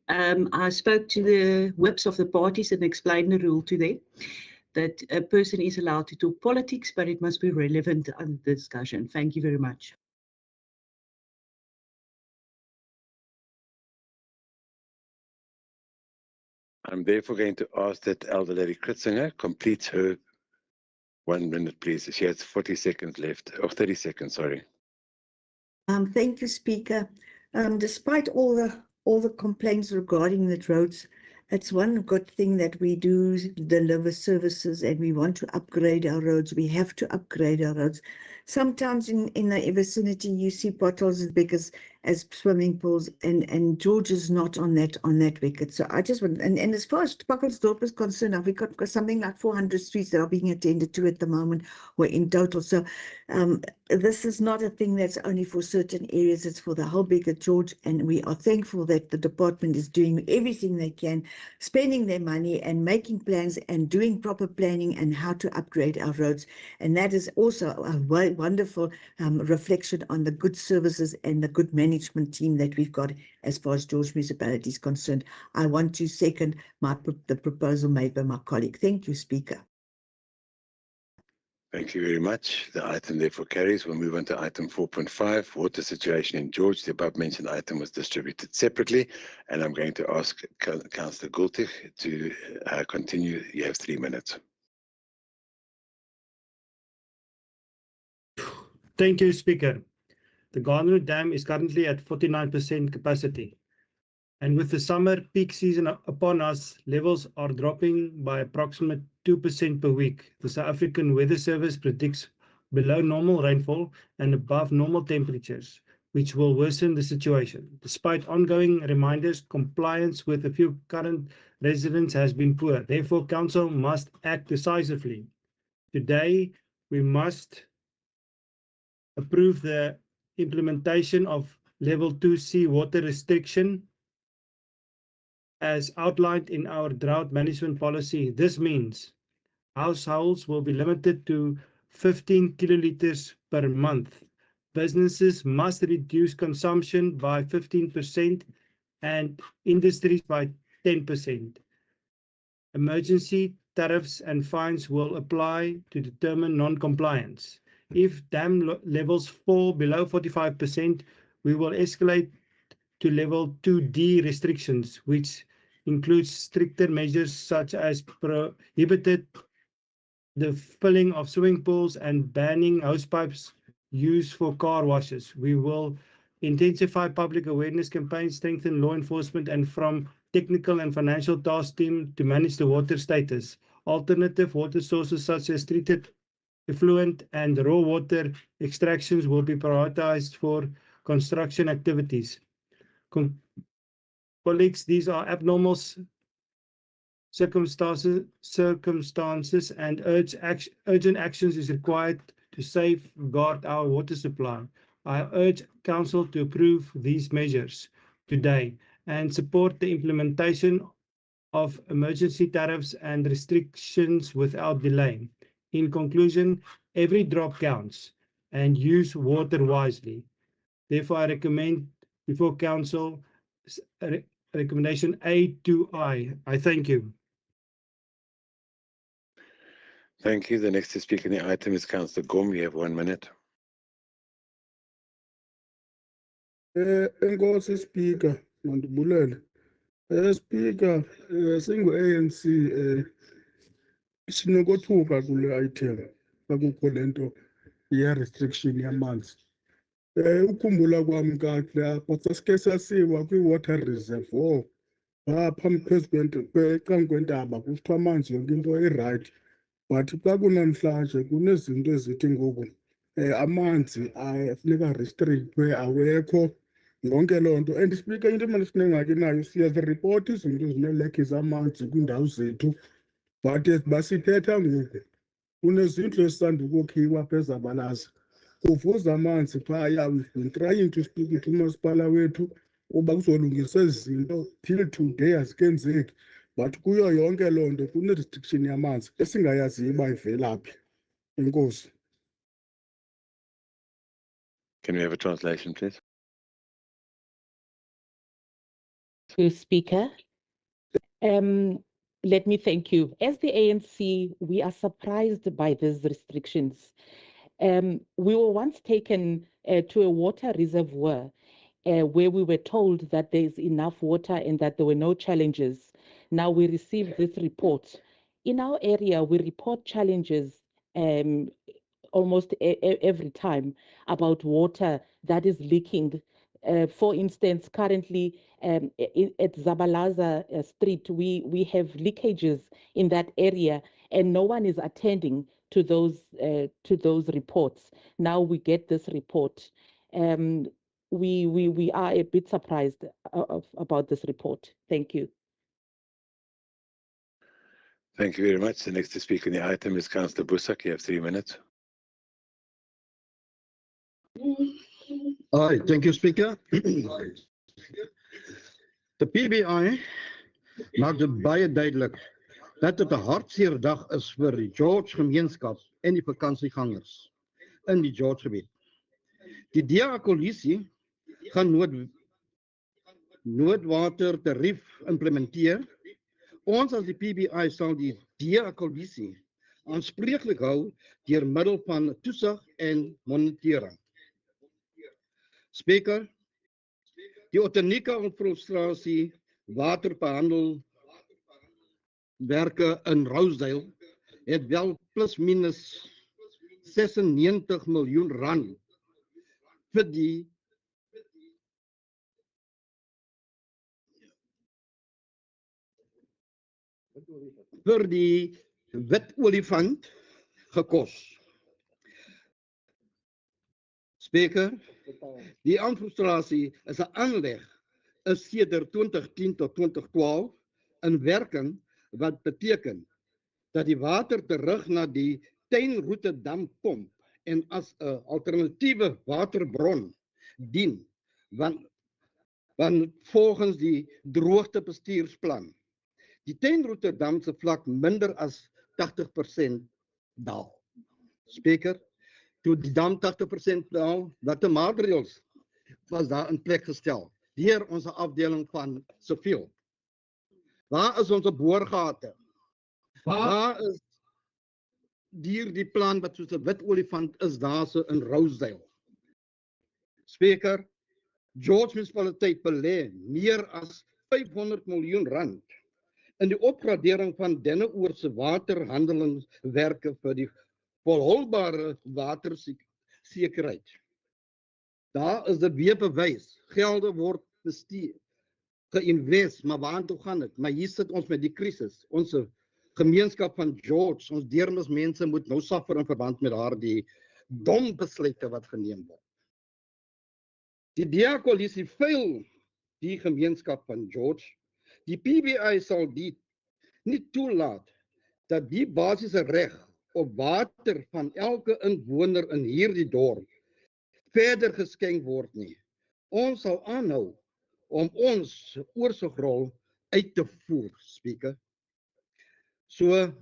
I spoke to the whips of the parties and explained the rule to them that a person is allowed to talk politics, but it must be relevant on the discussion. Thank you very much. I'm therefore going to ask that Elder Lady Kritzinger completes her 1 minute, please. She has 40 seconds left, or 30 seconds, sorry. Thank you, Speaker. Despite all the complaints regarding the roads, it's one good thing that we do deliver services and we want to upgrade our roads. We have to upgrade our roads. Sometimes in the vicinity you see potholes as big as swimming pools, and George is not on that wicket. So I just want, and as far as Buckelsdorp is concerned, we've got something like 400 streets that are being attended to at the moment, or in total. So this is not a thing that's only for certain areas, it's for the whole bigger George, and we are thankful that the department is doing everything they can, spending their money and making plans and doing proper planning and how to upgrade our roads. And that is also a wonderful reflection on the good services and the good management team that we've got as far as George Municipality is concerned. I want to second the proposal made by my colleague. Thank you, Speaker. Thank you very much. The item therefore carries. We'll move on to item 4.5, water situation in George. The above mentioned item was distributed separately, and I'm going to ask Councillor Gultig to continue. You have 3 minutes. Thank you, Speaker. The Garnwood Dam is currently at 49% capacity. And with the summer peak season upon us, levels are dropping by approximately 2% per week. The South African Weather Service predicts below normal rainfall and above normal temperatures, which will worsen the situation. Despite ongoing reminders, compliance with a few current residents has been poor. Therefore, Council must act decisively. Today, we must approve the implementation of Level 2C water restriction as outlined in our drought management policy. This means households will be limited to 15 kiloliters per month. Businesses must reduce consumption by 15% and industries by 10%. Emergency tariffs and fines will apply to determine non-compliance. If dam levels fall below 45%, we will escalate to level 2D restrictions, which includes stricter measures such as prohibited the filling of swimming pools and banning hosepipes used for car washes. We will intensify public awareness campaigns, strengthen law enforcement, and from technical and financial task team to manage the water status. Alternative water sources such as treated effluent and raw water extractions will be prioritized for construction activities. Colleagues, these are abnormal circumstances and urgent actions is required to safeguard our water supply. I urge Council to approve these measures today and support the implementation of emergency tariffs and restrictions without delay. In conclusion, every drop counts and use water wisely. Therefore, I recommend before Council recommendation A to I. I thank you. Thank you. The next to speak in the item is Councillor Gom. You have 1 minute. Enkosi Speaker, mandibulele. Speaker, singu-ANC sinokothuka kule item kakukho lento ye-restriction yamanzi. Ukhumbula kwam kakuhle apha sasike sasiwa kwi-water reservoir phezu kwentaba kuthiwa amanzi yonke into irayithi. But xa kunamhlanje kunezinto ezithi ngoku amanzi afuneka restrictwe awekho yonke loo nto. And Speaker, into emane sinengxaki nayo siyaziripota izinto ezinelekhi zamanzi kwiindawo zethu, but basithetha ngoku kunezindlu ezisanda ukukhiwa apha eZabalaza kuvuza amanzi phaya. We've been trying to speak to umasipala wethu uba kuzolungisa ezi zinto till today azikenzeki, but kuyo yonke loo nto kune-restriction yamanzi esingayaziyo uba ivela phi. Enkosi. Can we have a translation, please? Speaker. Let me thank you. As the ANC, we are surprised by these restrictions. We were once taken to a water reservoir where we were told that there is enough water and that there were no challenges. Now we receive this report. In our area, we report challenges almost every time about water that is leaking. For instance, currently at Zabalaza Street, we have leakages in that area, and no one is attending to those reports. Now we get this report. We are a bit surprised about this report. Thank you. Thank you very much. The next to speak on the item is Councillor Busak. You have 3 minutes. Hi, thank you, Speaker. De PBI maak dit baie duidelik dat dit 'n hartseer dag is vir die George gemeenskap en die vakansiegangers in die George gebied. Die DA-koalisie gaan noodwatertarief implementeer. Ons as die PBI sal die DA-koalisie aanspreeklik hou deur middel van toesig en monitering. Speaker, die Otanika frustrasie waterbehandelwerke in Rosedale het wel plus minus 96 miljoen rand vir die wit olifant gekos. Speaker, die frustrasie is 'n aanleg is sedert 2010 tot 2012 in werking, wat beteken dat die water terug na die Tuinroete dam pomp en as 'n alternatiewe waterbron dien, want volgens die droogtebestuursplan die Tuinroete dam se vlak minder as 80% daal. Speaker, toe die dam 80% daal, watte maatreëls was daar in plek gestel deur ons afdeling van siviel. Waar is ons boorgate? Waar is die plan wat soos 'n wit olifant is daar so in Rosedale? Speaker, George Municipality belê meer as 500 miljoen rand in die opgradering van Denneoor se waterhandelingswerke vir die volhoubare watersekerheid. Daar is dit weer bewys. Gelde word bestuur, geïnvest, maar waartoe gaan dit? Maar hier sit ons met die krisis. Ons gemeenskap van George, ons deernismense moet nou suffer in verband met daardie dom besluite wat geneem word. Die DA-koalisie fail die gemeenskap van George. Die PBI sal dit nie toelaat dat die basiese reg op water van elke inwoner in hierdie dorp verder geskenk word nie. Ons sal aanhou om ons oorsigrol uit te voer, Speaker. So,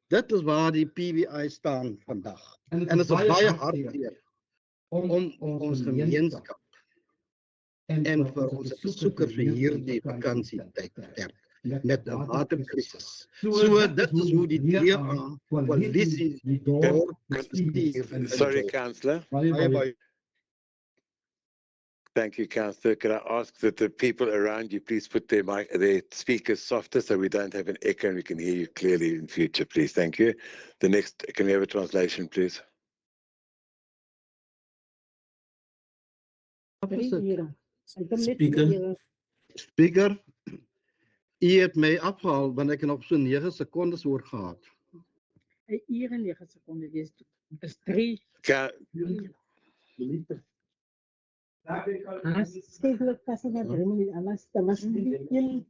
dit is waar die PBI staan vandag. En dit is baie hartseer om ons gemeenskap en vir ons besoekers vir hierdie vakansietyd met 'n waterkrisis. So, dit is hoe die DA-koalisie die dorp bestuur. Sorry, Councillor. Thank you, Councillor. Can I ask that the people around you please put their speakers softer so we don't have an echo and we can hear you clearly in future, please. Thank you. The next, can we have a translation, please? Speaker, u het my afgehaal want ek het nog so 9 sekondes oor gehad. 'n uur en 9 sekondes. Dis 3 minute. Steeds passen na 3 minute. Alas, dan was een.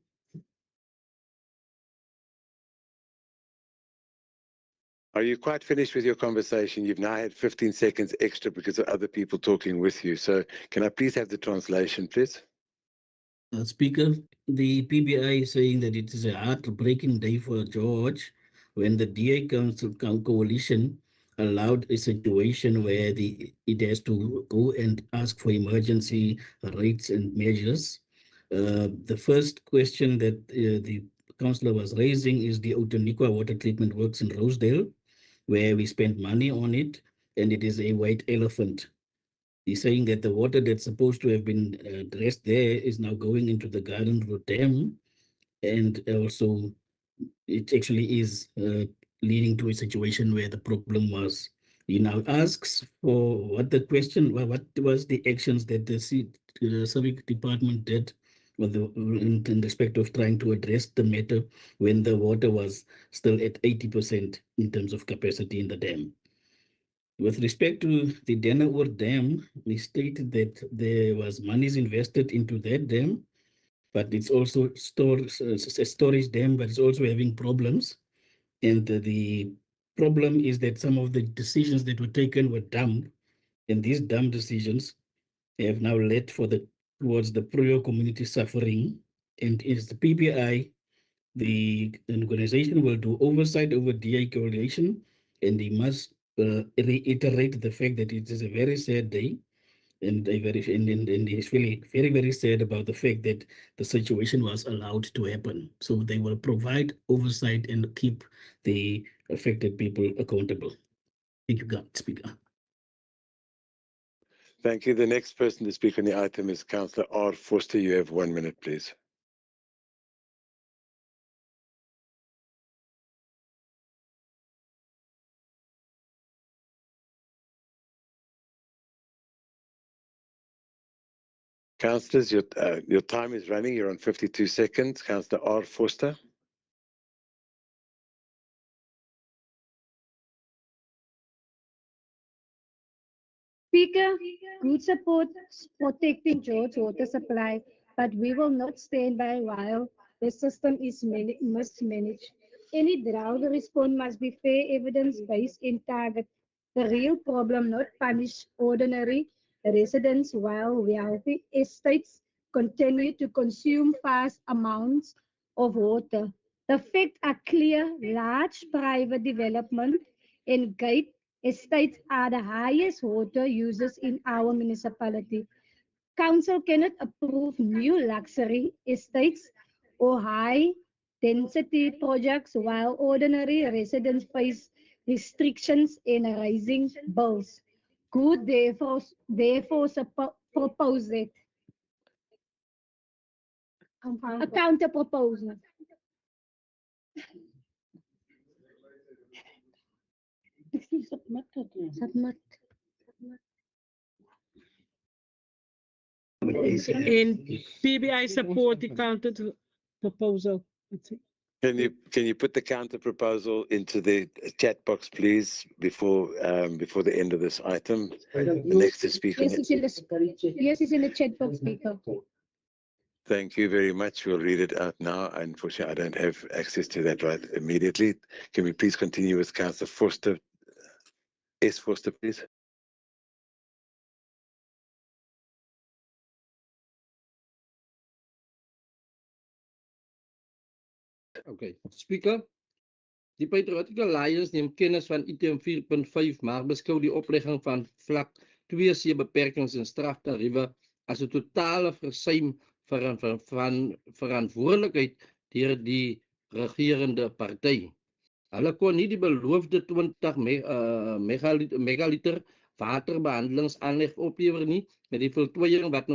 Are you quite finished with your conversation? You've now had 15 seconds extra because of other people talking with you. So can I please have the translation, please? Speaker, the PBI is saying that it is a heartbreaking day for George when the DA Council coalition allowed a situation where it has to go and ask for emergency rates and measures. The first question that the councillor was raising is the Outeniqua water treatment works in Rosedale, where we spent money on it, and it is a white elephant. He's saying that the water that's supposed to have been addressed there is now going into the Garden Road Dam, and also it actually is leading to a situation where the problem was. He now asks for what the question, what was the actions that the civic department did in respect of trying to address the matter when the water was still at 80% in terms of capacity in the dam. With respect to the Denver Dam, we stated that there was monies invested into that dam, but it's also a storage dam, but it's also having problems. And the problem is that some of the decisions that were taken were dumb, and these dumb decisions have now led towards the Proyo community suffering. And as the PBI, the organization will do oversight over DA coalition, and they must reiterate the fact that it is a very sad day, and he's really very, very sad about the fact that the situation was allowed to happen. So they will provide oversight and keep the affected people accountable. Thank you, God, Speaker. Thank you. The next person to speak on the item is Councillor R. Foster. You have 1 minute, please. Councillors, your time is running. You're on 52 seconds. Councillor R. Foster. Speaker, good support protecting George water supply, but we will not stand by while the system is mismanaged. Any drought response must be fair, evidence-based, and target the real problem, not punish ordinary residents while wealthy estates continue to consume vast amounts of water. The facts are clear. Large private development and gate estates are the highest water users in our municipality. Council cannot approve new luxury estates or high density projects while ordinary residents face restrictions and rising bills. Could therefore propose that. A counter proposal. Submit. In PBI support the counter proposal. Can you put the counter proposal into the chat box, please, before the end of this item? The next to speak. Yes, it's in the chat box, Speaker. Thank you very much. We'll read it out now. Unfortunately, I don't have access to that right immediately. Can we please continue with Councillor Foster? S. Foster, please. Okay, Speaker. Die Patriotic Alliance neem kennis van item 4.5, maar beskou die oplegging van vlak 2C beperkings en straftariewe as 'n totale versuim van verantwoordelikheid deur die regerende party. Hulle kon nie die beloofde 20 megaliter waterbehandelingsaanleg oplewer nie, met die voltooiing wat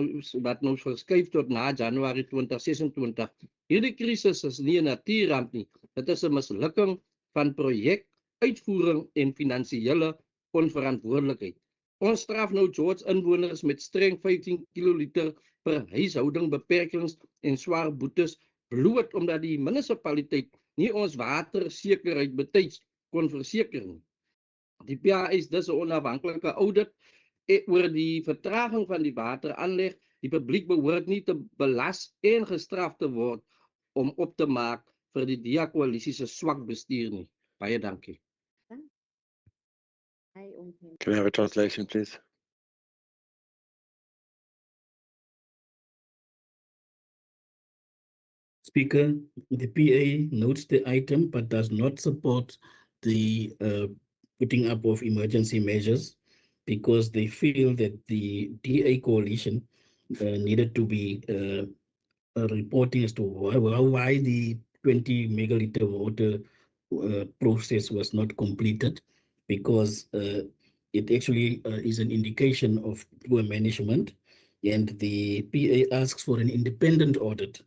nou verskuif tot na Januarie 2026. Hierdie krisis is nie 'n natuurramp nie. Dit is 'n mislukking van projek, uitvoering en finansiële onverantwoordelikheid. Ons straf nou George inwoners met streng 15 kiloliter per huishouding beperkings en swaar boetes bloot omdat die munisipaliteit nie ons watersekerheid betyds kon verseker nie. Die PA is dus 'n onafhanklike audit oor die vertraging van die wateraanleg. Die publiek behoort nie te belas en gestraf te word om op te maak vir die DEA-koalisie se swak bestuur nie. Baie dankie. Can I have a translation, please? Speaker, the PA notes the item but does not support the putting up of emergency measures because they feel that the DA coalition needed to be reporting as to why the 20 megaliter water process was not completed, because it actually is an indication of poor management, and the PA asks for an independent audit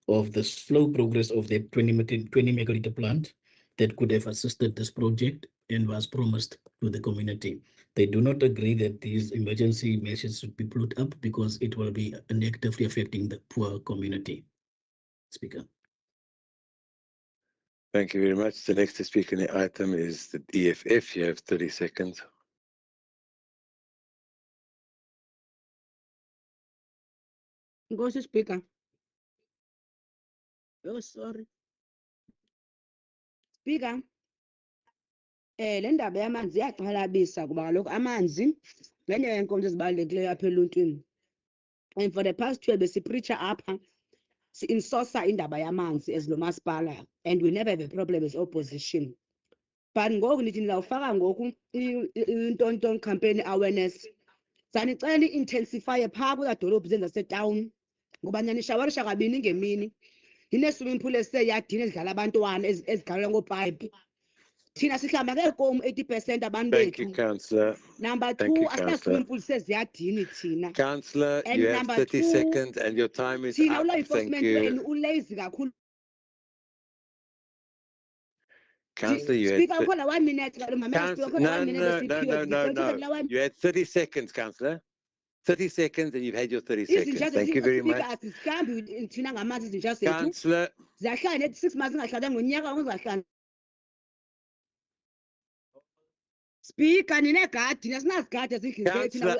of the slow progress of the 20 megaliter plant that could have assisted this project and was promised to the community. They do not agree that these emergency measures should be put up because it will be negatively affecting the poor community. Speaker. Thank you very much. The next to speak on the item is the EFF. You have 30 seconds. Ngosi Speaker. Oh, sorry. Speaker, le ndaba yamanzi iyaxhalabisa kuba kaloku amanzi ngenye yeenkonzo ezibalulekileyo apha eluntwini. And for the past 2 years, besipreacher apha si-insosa indaba yamanzi as lo masipala, and we never have a problem as opposition. But ngoku nithi nizawufaka ngoku intonton campaign awareness. Sanicela i-intensify phaa kwezaa dolophu zenu zasetawuni ngoba niyanishawarisha kabini ngemini. Ine-swimming pool esiseyadini ezidlala abantwana ezigalela ngoopayipi. Thina sihlamba ngeekomu 80% abantu Thank you, bethu. Councillor. Number Thank 2, you, asina-swimming Councillor. pool seziyadini thina. Councillor, And you have number 30 2, seconds and your time is thina up. ulaw Thank enforcement wenu you. ulazy kakhulu. Councillor, you had Speaker, ukhona 1 minute kaloku mama Speaker, ukhona 1 minute esiphiwe. You had 30 seconds, Councillor. 30 seconds and you've had your 30 seconds. Thank you very much. Asihlambi thina ngamanzi izinja zethu. Councillor. Ziyahlala net 6 months zingahlala ngonyaka ongahlala. Speaker, ninegadi, asinazigadi ezindlini zethu. Councillor,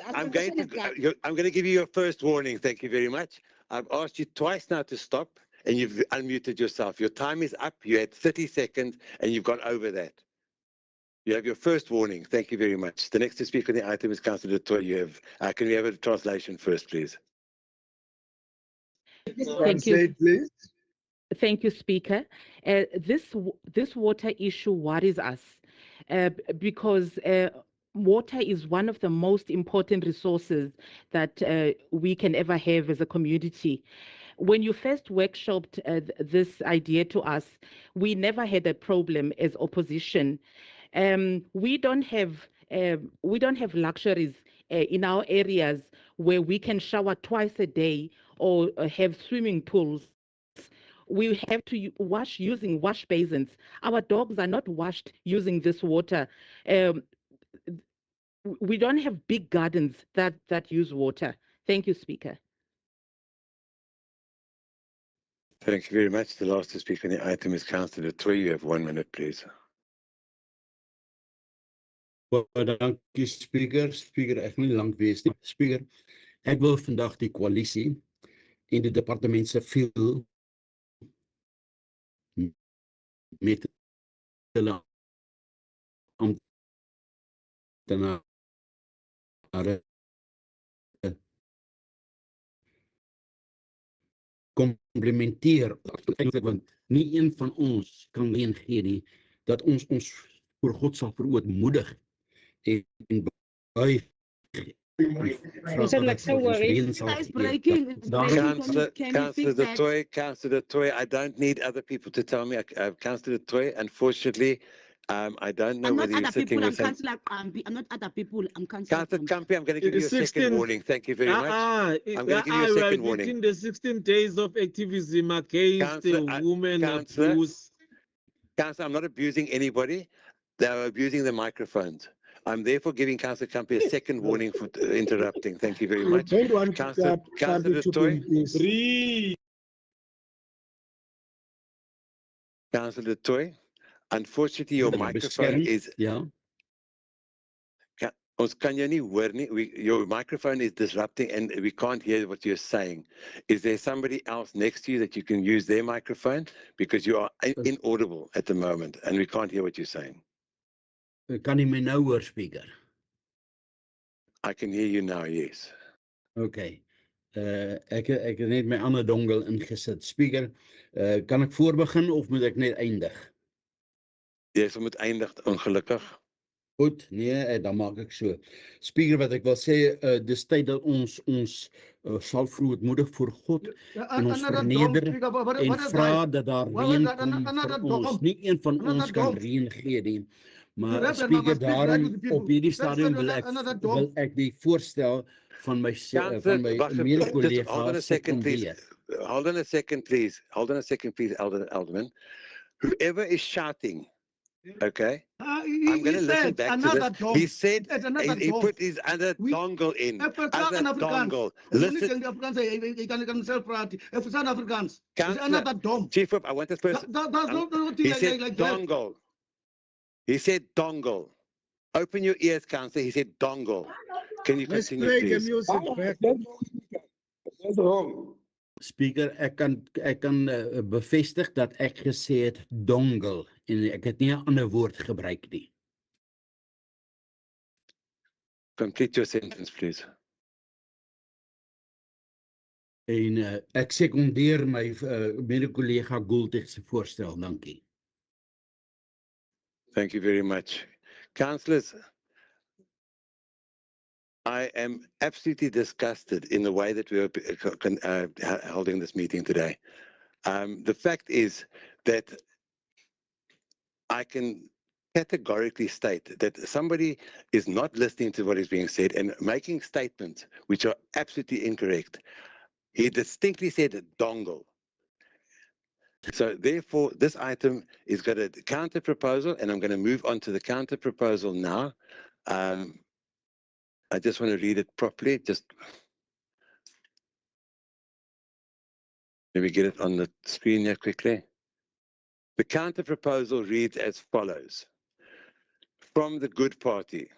I'm going to give you your first warning. Thank you very much. I've asked you twice now to stop and you've unmuted yourself. Your time is up. You had 30 seconds and you've gone over that. You have your first warning. Thank you very much. The next to speak on the item is Councillor Toy. You have, can we have a translation first, please? Thank you. Please. Thank you, Speaker. This water issue worries us because water is one of the most important resources that we can ever have as a community. When you first workshopped this idea to us, we never had a problem as opposition. We don't have luxuries in our areas where we can shower twice a day or have swimming pools. We have to wash using wash basins. Our dogs are not washed using this water. We don't have big gardens that use water. Thank you, Speaker. Thank you very much. The last to speak on the item is Councillor Toy. You have 1 minute, please. Dankie Speaker. Speaker, ek wil nie lank wees nie. Speaker, ek wil vandag die koalisie en die departement se veel met hulle amptenare komplementeer, want nie een van ons kan leen gee nie dat ons voor God sal verootmoedig en baie Councillor Toy, I don't need other people to tell me. Councillor Toy, unfortunately, I don't know whether you're sitting with some... I'm not other people. I'm Councillor Kampi, I'm going to give you a second warning. Thank you very much. I'm going to give you a second warning. Between the 16 days of activism against women abuse. Councillor, I'm not abusing anybody. They're abusing the microphones. I'm therefore giving Councillor Kampi a second warning for interrupting. Thank you very much. Councillor Toy. Councillor Toy, Unfortunately, your microphone beskerm. is. Ja. Ons kan jou nie hoor nie. Your microphone is disrupting and we can't hear what you're saying. Is there somebody else next to you that you can use their microphone? Because you are inaudible at the moment and we can't hear what you're saying. Kan jy my nou hoor, speaker? I can hear you now, yes. Okay. Ek het net my ander dongle ingesit. Speaker, kan ek voorbegin of moet ek net eindig? Jy moet eindig, ongelukkig. Goed, nee, dan maak ek so. Speaker, wat ek wil sê, dis tyd dat ons sal vroegmoedig voor God en ons verneder en vra dat daar reën kom vir ons. Nie een van ons kan reën gee nie. Maar speaker, daarom op hierdie stadium wil ek die voorstel van my mede-collega Hold on a second, please. Hold on a second, please. Hold on a second, please, Alderman. Whoever is shouting, okay, I'm going to listen back to this. Dom. He said he dom. put his other dongle in. Other dongle. Listen. Councillor, Chief Whip, I want this person. He said dongle. He said dongle. Open your ears, Councillor. He said dongle. Can you continue, please? That's wrong. Speaker, ek kan bevestig dat ek gesê het dongle en ek het nie 'n ander woord gebruik nie. Complete your sentence, please. En ek sekondeer my mede-collega Goultig se voorstel. Dankie. Thank you very much. Councillors, I am absolutely disgusted in the way that we are holding this meeting today. The fact is that I can categorically state that somebody is not listening to what is being said and making statements which are absolutely incorrect. He distinctly said dongle. So therefore, this item is got a counter proposal, and I'm going to move on to the counter proposal now. I just want to read it properly. Just let me get it on the screen here quickly. The counter proposal reads as follows. From the Good Party,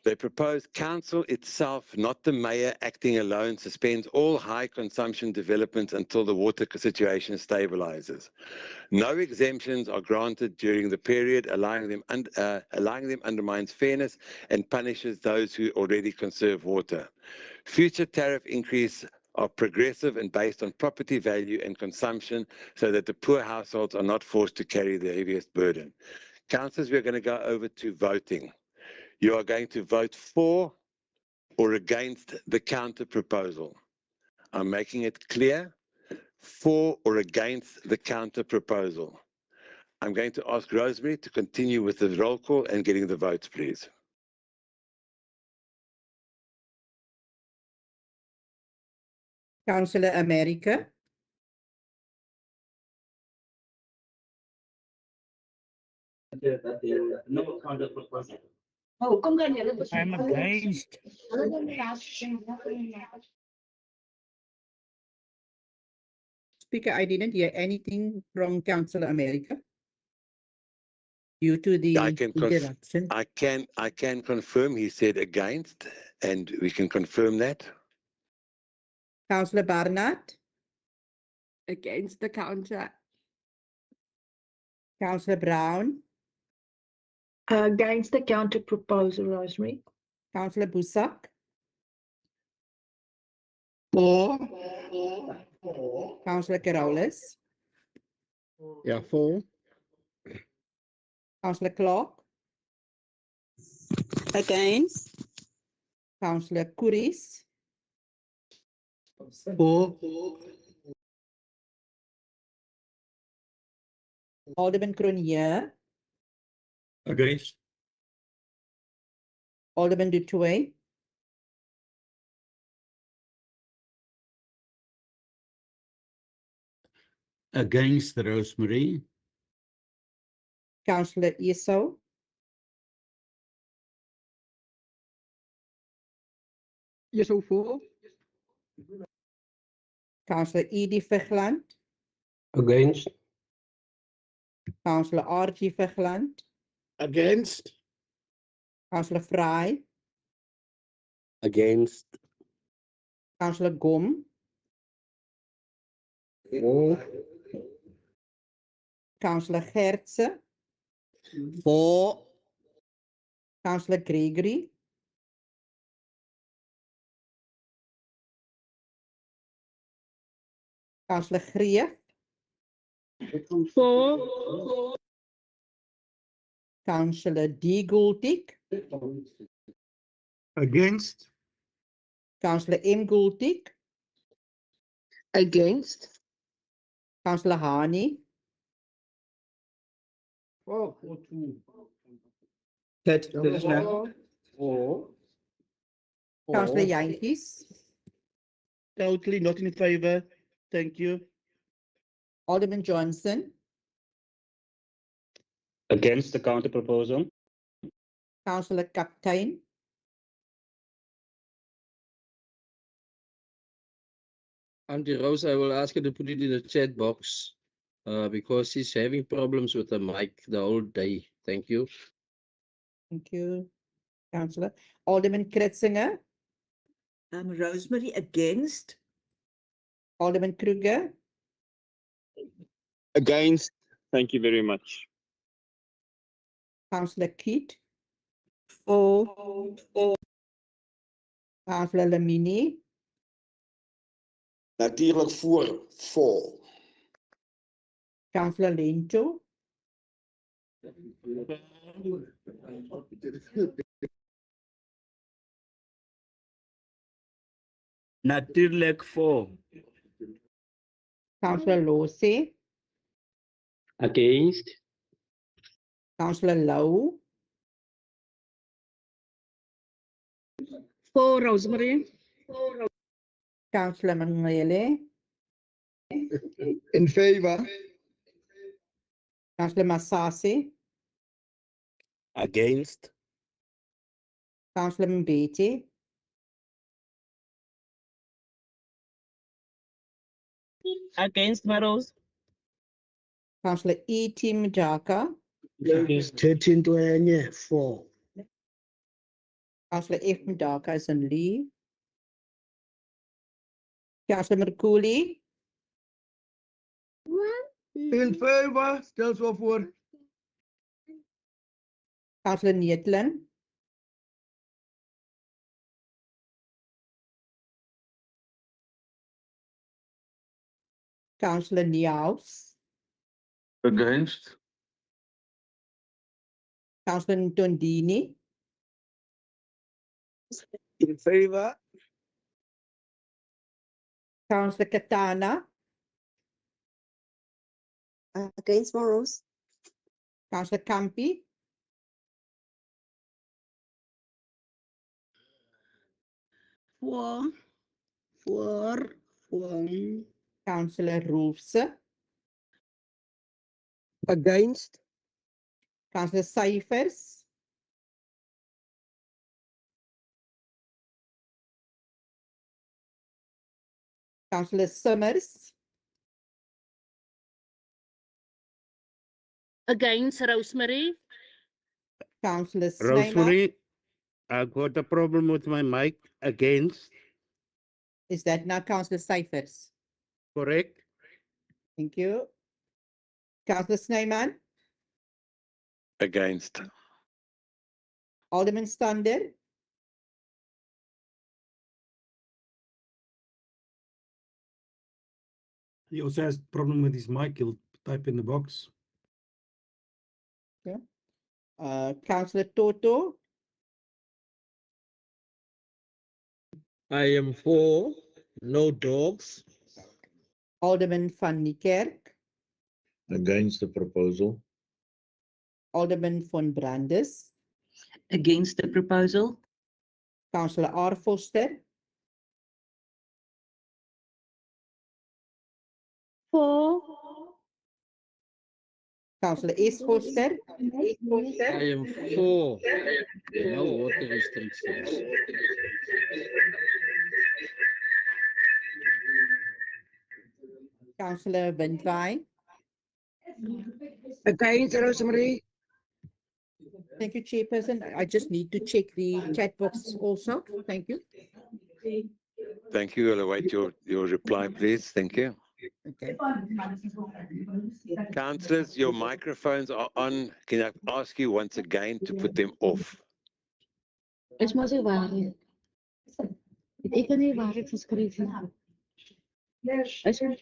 they propose council itself, not the mayor acting alone, suspends all high consumption developments until the water situation stabilizes. No exemptions are granted during the period, allowing them undermines fairness and punishes those who already conserve water. Future tariff increases are progressive and based on property value and consumption so that the poor households are not forced to carry the heaviest burden. Councillors, we're going to go over to voting. You are going to vote for or against the counter proposal. I'm making it clear, for or against the counter proposal. I'm going to ask Rosemary to continue with the roll call and getting the votes, please. Councillor America. I'm against. Speaker, I didn't hear anything from Councillor America due to the interruption. I can confirm he said against, and we can confirm that. Councillor Barnard. Against the counter. Councillor Brown. Against the counter proposal, Rosemary. Councillor Busak. For. Councillor Carolus. Yeah, for. Councillor Clark. Against. Councillor Kuris. For. Alderman Cronje. Against. Alderman Dutoit. Against Rosemary. Councillor Esau. Esau for. Councillor Edie Vigland. Against. Councillor R.G. Vegland, Against. Councillor Fry, Against. Councillor Gom, For. Councillor Gertse, For. Councillor Gregory, Councillor Greef, For. Councillor D. Gultik, Against. Councillor M. Gultik, Against. Councillor Hani, Ted Krishna. Councillor Jantjies, Totally not in favor. Thank you. Alderman Johnson, Against the counter proposal. Councillor Kaptein, Auntie Rose, I will ask you to put it in the chat box because she's having problems with the mic the whole day. Thank you. thank you, Councillor. Alderman Kretzinger, Rosemary against. Alderman Kruger, Against. Thank you very much. Councillor Keat, For. Councillor Lamini, Natuurlijk voor. Councillor Lento, Natuurlijk voor. Councillor Lose, Against. Councillor Lau, For Rosemary. Councillor Mangele, In favor. Councillor Masasi, Against. Councillor Mbete, Against Maros. Councillor E.T. Mjaka, Against. 13 to any. For. Councillor F. Mjaka is in leave. Councillor Mercouli, In favor. Stel zo voor. Councillor Neetlen, Councillor Niehaus, Against. Councillor Ntondini, In favor. Councillor Katana, Against Morals. Councillor Kampi, For. Councillor Roelfse, Against. Councillor Cyphers, Councillor Summers, Against Rosemary. Councillor Snyman. Rosemary, I got a problem with my mic. Against. Is that now Councillor Cyphers? Correct. Thank you. Councillor Snyman, Against. Alderman Stander, He also has problem with his mic. He'll type in the box. Councillor Toto, I am for. No dogs. Alderman van Niekerk, Against the proposal. Alderman von Brandes, Against the proposal. Councillor R. Foster, For. Councillor S. Foster, I am for no water restrictions. Councillor Windwijn, Against, Rosemary. Thank you, Chairperson. I just need to check the chat box also. Thank you. Thank you. I'll await your reply, please. Thank you. Okay. Councillors, your microphones are on. Can I ask you once again to put them off? Is maar so waar. Ik kan nie waar ek geskryf het. Is maar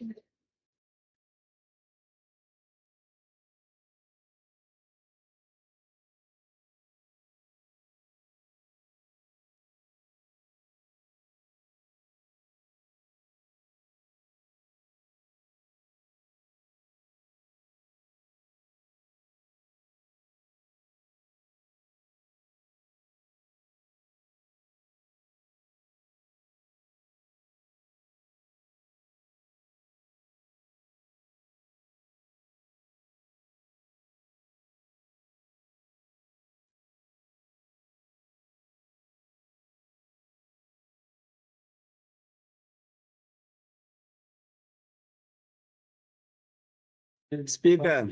Speaker,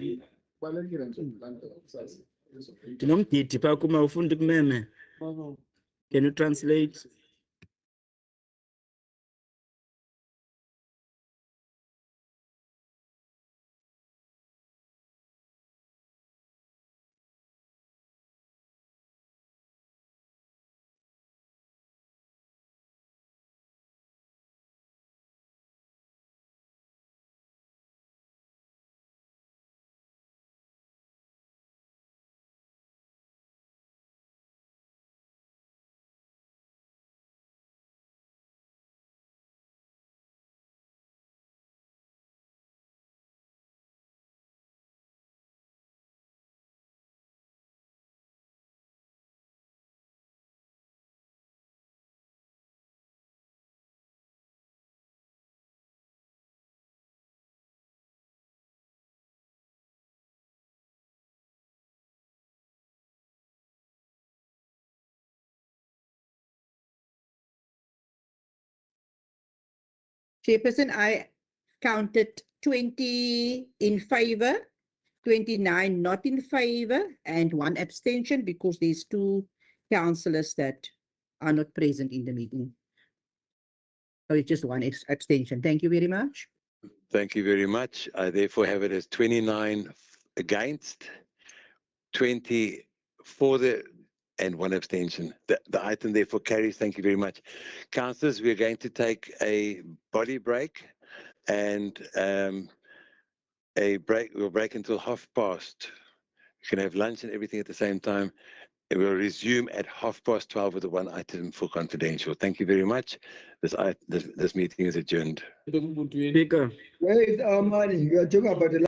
ndinomgidi phaa kuma ufunda ukumeme. Can you translate? Chairperson, I counted 20 in favor, 29 not in favor, and 1 abstention because there's 2 councillors that are not present in the meeting. So it's just 1 abstention. Thank you very much. Thank you very much. I therefore have it as 29 against, 20 for and 1 abstention. The item therefore carries. Thank you very much. Councillors, we're going to take a body break and we'll break until 12:30. You can have lunch and everything at the same time. And we'll resume at 12:30 with the 1 item for confidential. Thank you very much. This meeting is adjourned. Speaker. Wait, Armani, you are talking about the